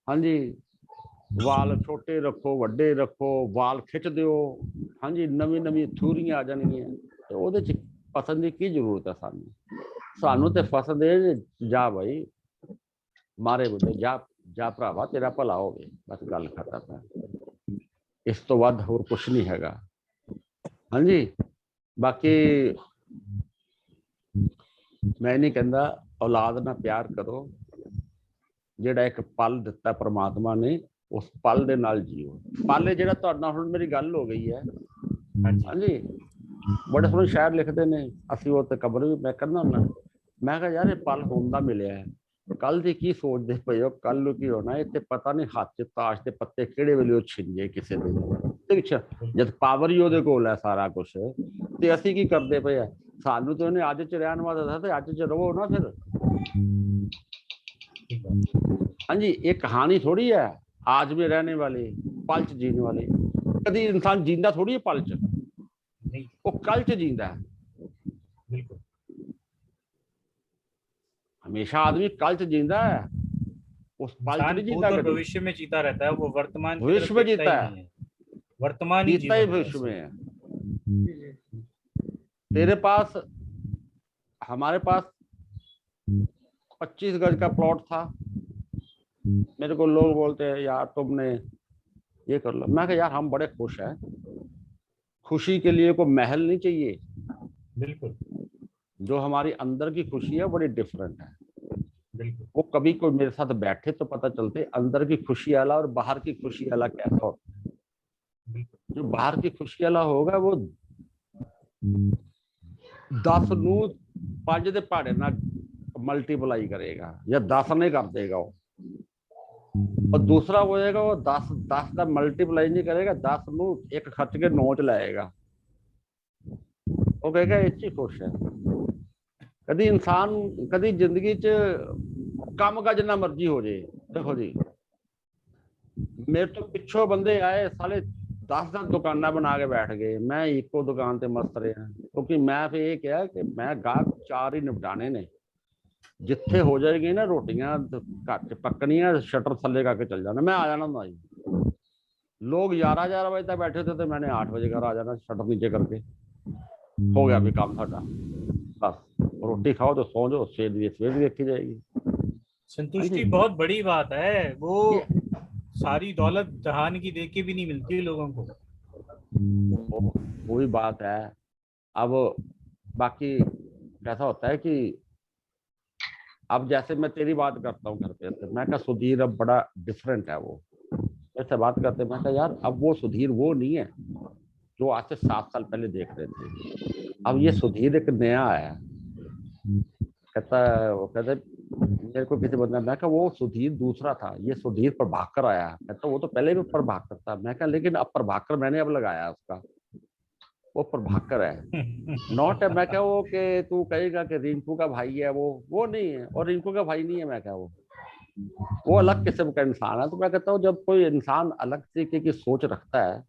हाँ जी, वाल छोटे रखो, वड्डे रखो, वाल खिच दो। हाँ जी, नवी नवी थ्योरियां आ जाएंगी। तो वो फसन की जरूरत है सानू, सानू तो फसन दे जा भाई मारे बेटे, जा जा भरावा तेरा भला हो गया, बस गल खत्म है। इस तो बाद होर कुछ नहीं हैगा। हाँ जी, बाकी मैं नहीं कहता औलाद ना प्यार करो, जिहड़ा एक पल दिता परमात्मा ने उस पल दे नाल जियो। पल जिहड़ा तुहाडे नाल हुण मेरी गल हो गई है। हाँ जी, बड़े सोहने शायर लिखते ने, असीं वो ते कबर भी मैं कहना हुंदा, मैं कहा यार ये पल हुंदा मिलिया है, कल दी की सोचदे पए हो, कल नूं की होना, इत्थे पता नहीं हाथ च ताश दे पत्ते किहड़े वेले ओ छिन जाए किसे दे। जद पावर ही उहदे कोल है सारा कुछ, ते असीं की करदे पए आ। सानू तो इहने अज च रहण वास्ते दस्सिआ, ते अज च रहो ना फिर। हाँ जी, ये कहानी थोड़ी है आज में रहने वाली, पल च जीने वाली। कभी इंसान जींदा थोड़ी है पल च, वो कल च जींदा है। बिल्कुल, हमेशा आदमी कल च जींदा है, उस पल च नहीं जीता। तो भविष्य में जीता रहता है, वो वर्तमान की भविष्य में तरफ जीता देखता ही है, नहीं है। वर्तमान ही जीता ही जीवन है भविष्य में ऐसे। है। तेरे पास, हमारे पास 25 गज का प्लॉट था। मेरे को लोग बोलते हैं यार तुमने ये कर लो। मैं कहा यार हम बड़े खुश हैं, खुशी के लिए कोई महल नहीं चाहिए। बिल्कुल, जो हमारी अंदर की खुशी है बड़ी डिफरेंट है। बिल्कुल, वो कभी कोई मेरे साथ बैठे तो पता चलते अंदर की खुशी वाला और बाहर की खुशी वाला कैसा होता है। बिल्कुल, जो बाहर की खुशी वाला होगा वो 10 नू 5 दे पहाड़े ना मल्टीप्लाई करेगा या 10 नहीं कर देगा वो। और दूसरा वो होएगा वो 10 का मल्टीप्लाई नहीं करेगा, 10 नू एक खर्च के 9 च लाएगा। वो कहेगा इस खुश है। कभी इंसान कभी जिंदगी च काम का जिन्ना मर्जी हो जाए। देखो जी, मेरे तो पिछों बंदे आए साले 10 दुकाना बना के बैठ गए, मैं इको दुकान ते मस्त रहा, क्योंकि मैं फिर ये कहा कि मैं गाहक 4 ही निपटाने ने। जिथे हो जाएगी ना रोटियां घट पकनियां, शटर थले करके चल जाना, मैं आ जाना ना जी। लोग 11 बजे तक बैठे थे तो मैंने 8 बजे घर आ जाना, शटर नीचे करके। हो गया भी काम साडा, बस रोटी खाओ तो सो जाओ, सवेर देखी जाएगी। संतुष्टि बहुत बड़ी बात है। वो सारी दौलत जहान की देख के भी नहीं मिलती है लोगों को। वही बात है। अब बाकी कैसा होता है कि अब जैसे मैं तेरी बात करता हूँ घर पे, मैं कहा सुधीर अब बड़ा डिफरेंट है वो। ऐसे बात करते, मैं कहा यार अब वो सुधीर वो नहीं है जो आज से 7 साल पहले देख रहे थे, अब ये सुधीर एक नया आया। कहता है मेरे को किसी बंदा, मैं कहा वो सुधीर दूसरा था, ये सुधीर प्रभाकर आया। कहता वो तो पहले भी प्रभाकर था। मैं कहा लेकिन अब प्रभाकर मैंने अब लगाया उसका, वो प्रभाकर है, नॉट है। मैं क्या वो कि तू कहेगा कि रिंकू का भाई है, वो नहीं है, और रिंकू का भाई नहीं है। मैं क्या वो अलग किस्म का इंसान है। तो मैं कहता हूँ जब कोई इंसान अलग तरीके की सोच रखता है,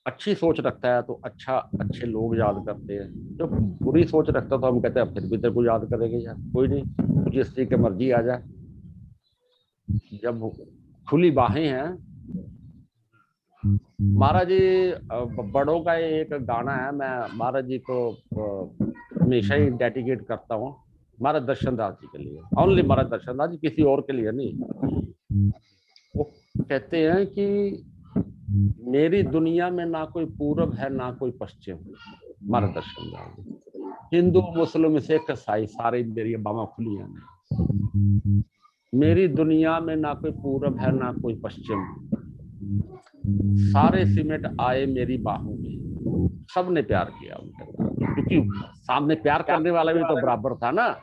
अच्छी सोच रखता है, तो अच्छे लोग याद करते हैं। जब बुरी सोच रखता है तो हम कहते हैं फिर भी तेरे को याद करेंगे यार, कोई नहीं, जिस तरीके मर्जी आ जाए। जब खुली बाहें हैं। महाराज जी बड़ों का एक गाना है, मैं महाराज जी को हमेशा ही डेडिकेट करता हूँ, महाराज दर्शन दास जी के लिए, ओनली महाराज दर्शन दास जी, किसी और के लिए नहीं। वो कहते हैं कि मेरी दुनिया में ना कोई पूरब है ना कोई पश्चिम, महाराज दर्शन दास जी। हिंदू मुस्लिम सिख ईसाई सारे मेरी बामा खुली हैं। मेरी दुनिया में ना कोई पूरब है ना कोई पश्चिम, सारे सिमट आए मेरी बाहों में। सबने प्यार किया उनके साथ, क्योंकि सामने प्यार करने वाला भी तो बराबर था ना।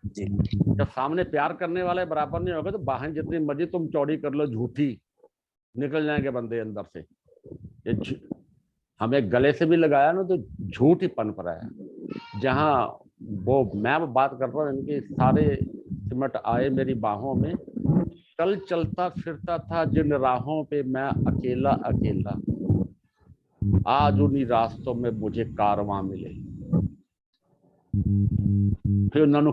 जब सामने प्यार करने वाले बराबर नहीं होगा तो बाहें जितनी मर्जी तुम चौड़ी कर लो, झूठी निकल जाएंगे बंदे अंदर से। ये हमें गले से भी लगाया ना तो झूठ ही पनप रहा है। जहां वो मैं बात कर रहा हूँ इनके, सारे सिमट आए मेरी बाहों में, कल चलता फिरता था जिन राहों पे मैं अकेला अकेला, आज उन्हीं रास्तों में मुझे कारवां मिले। फिर उन्होंने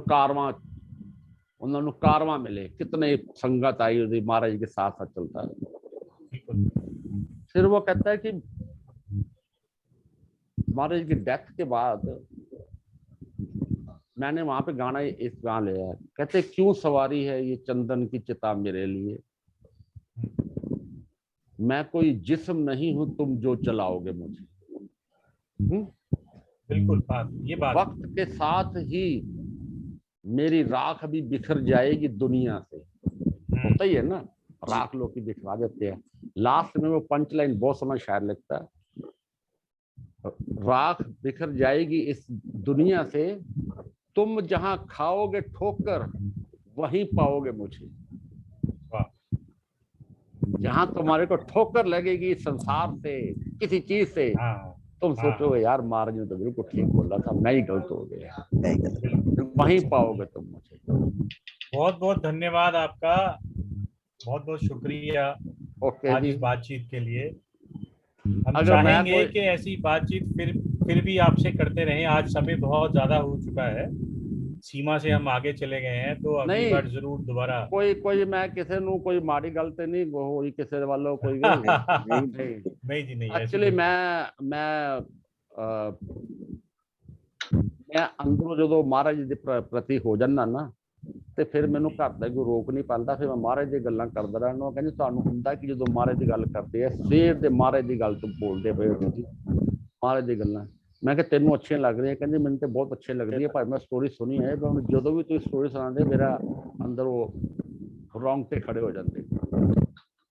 कारवां मिले, कितने संगत आई उसी महाराज जी के साथ साथ चलता है। फिर वो कहता है कि महाराज जी की डेथ के बाद मैंने वहां पे गाना इस गा लिया है, कहते क्यों सवारी है ये चंदन की चिता मेरे लिए, मैं कोई जिस्म नहीं हूं तुम जो चलाओगे मुझे। बिल्कुल ये बात वक्त के साथ ही मेरी राख भी बिखर जाएगी दुनिया से। होता ही है ना, राख लोग की बिखरा देते हैं। लास्ट में वो पंच लाइन बहुत समय शायर लिखता है, राख बिखर जाएगी इस दुनिया से, तुम जहां खाओगे ठोकर वहीं पाओगे मुझे। जहां तुम्हारे को ठोकर लगेगी संसार से, किसी चीज से, तुम सोचोगे यार महाराज ने तो बिल्कुल ठीक बोला था, मैं ही गलत हो गया, वहीं पाओगे तुम मुझे। बहुत बहुत धन्यवाद आपका, बहुत बहुत शुक्रिया आज इस बातचीत के लिए। हम चाहेंगे कि ऐसी बातचीत फिर भी आपसे करते रहें। आज समय बहुत ज्यादा हो चुका है, सीमा से हम आगे चले गए हैं, तो अगली बार जरूर दोबारा कोई मैं किसी ਨੂੰ कोई माड़ी गल ते नहीं होई किसी वालों कोई नहीं जी नहीं। एक्चुअली मैं अंदरों जो महाराज जी के प्रति हो जाना ना, ਤੇ ਫਿਰ ਮੈਨੂੰ ਘਰ ਦਾ ਕੋਈ ਰੋਕ ਨਹੀਂ ਪਾਉਂਦਾ। ਫਿਰ ਮੈਂ ਮਹਾਰਾਜ ਦੀ ਗੱਲਾਂ ਕਰਦਾ ਰਹਿਣਾ। ਕਹਿੰਦੇ ਤੁਹਾਨੂੰ ਹੁੰਦਾ ਕਿ ਜਦੋਂ ਮਹਾਰਾਜ ਦੀ ਗੱਲ ਕਰਦੇ ਆ ਸਵੇਰ ਦੇ ਮਹਾਰਾਜ ਦੀ ਗੱਲ ਤੋਂ ਬੋਲਦੇ ਪਏ ਹੋ ਤੁਸੀਂ, ਮਹਾਰਾਜ ਦੀ ਗੱਲਾਂ। ਮੈਂ ਕਿਹਾ ਤੈਨੂੰ ਅੱਛੀਆਂ ਲੱਗ ਰਹੀਆਂ? ਕਹਿੰਦੇ ਮੈਨੂੰ ਤੇ ਬਹੁਤ ਅੱਛੇ ਲੱਗਦੀ ਹੈ, ਭਾਈ ਮੈਂ ਸਟੋਰੀ ਸੁਣੀ ਹੈ, ਪਰ ਜਦੋਂ ਵੀ ਤੁਸੀਂ ਸਟੋਰੀ ਸੁਣਾਉਂਦੇ ਮੇਰਾ ਅੰਦਰ ਉਹ ਰੌਂਗਟੇ ਖੜੇ ਹੋ ਜਾਂਦੇ।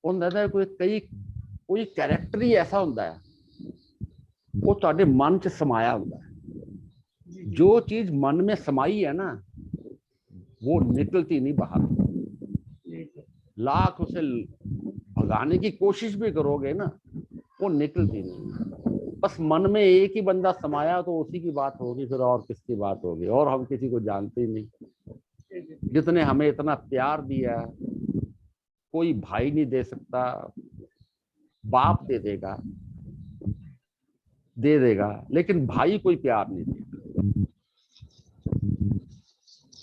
ਹੁੰਦਾ ਤਾਂ ਕੋਈ ਕੈਰੈਕਟਰ ਹੀ ਐਸਾ ਹੁੰਦਾ ਹੈ, ਉਹ ਤੁਹਾਡੇ ਮਨ 'ਚ ਸਮਾਇਆ ਹੁੰਦਾ ਹੈ। जो चीज मन में समाई है ना वो निकलती नहीं बाहर। लाख उसे भगाने की कोशिश भी करोगे ना वो निकलती नहीं। बस मन में एक ही बंदा समाया तो उसी की बात होगी, फिर और किसकी बात होगी, और हम किसी को जानते ही नहीं। जितने हमें इतना प्यार दिया कोई भाई नहीं दे सकता, बाप दे देगा लेकिन भाई कोई प्यार नहीं देगा।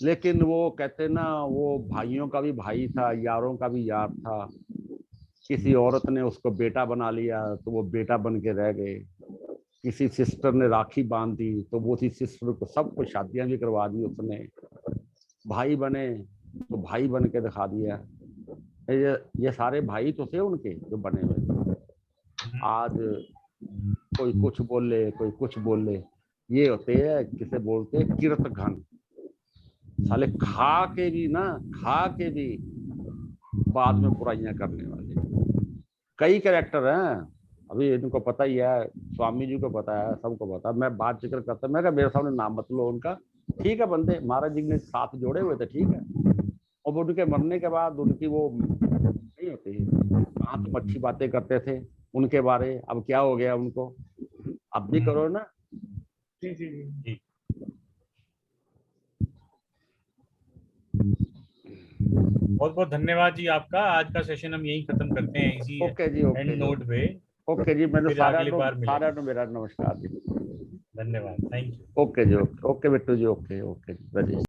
लेकिन वो कहते ना वो भाइयों का भी भाई था, यारों का भी यार था। किसी औरत ने उसको बेटा बना लिया तो वो बेटा बन के रह गए। किसी सिस्टर ने राखी बांध दी तो वो उसी सिस्टर को सबको शादियां भी करवा दी उसने। भाई बने तो भाई बन के दिखा दिया। ये सारे भाई तो थे उनके जो बने हुए। आज कोई कुछ बोले कोई कुछ बोले, ये होते हैं किसे बोलते हैं किरत घन। साले खा के भी बाद में बुराइयां करने वाले। कई कैरेक्टर हैं, अभी इनको पता ही है, स्वामी जी को पता है, सबको पता है। मैं बात जिक्र करता, मैं कहा मेरे सामने नाम मत लो उनका, ठीक है बंदे महाराज जी ने साथ जोड़े हुए थे, ठीक है। और उनके मरने के बाद उनकी वो नहीं होती, कहाँ तुम अच्छी बातें करते थे उनके बारे, अब क्या हो गया उनको, अब भी करो ना। जी जी जी। जी बहुत बहुत धन्यवाद जी आपका। आज का सेशन हम यहीं खत्म करते हैं इसी ओके जी, एंड ओके नोट पे। ओके जी, मैंने फिर अगली बार मिलेंगे। सारा मेरा नमस्कार जी। धन्यवाद, थैंक यू। ओके जी, okay Bittu ji, okay okay जी राजेश।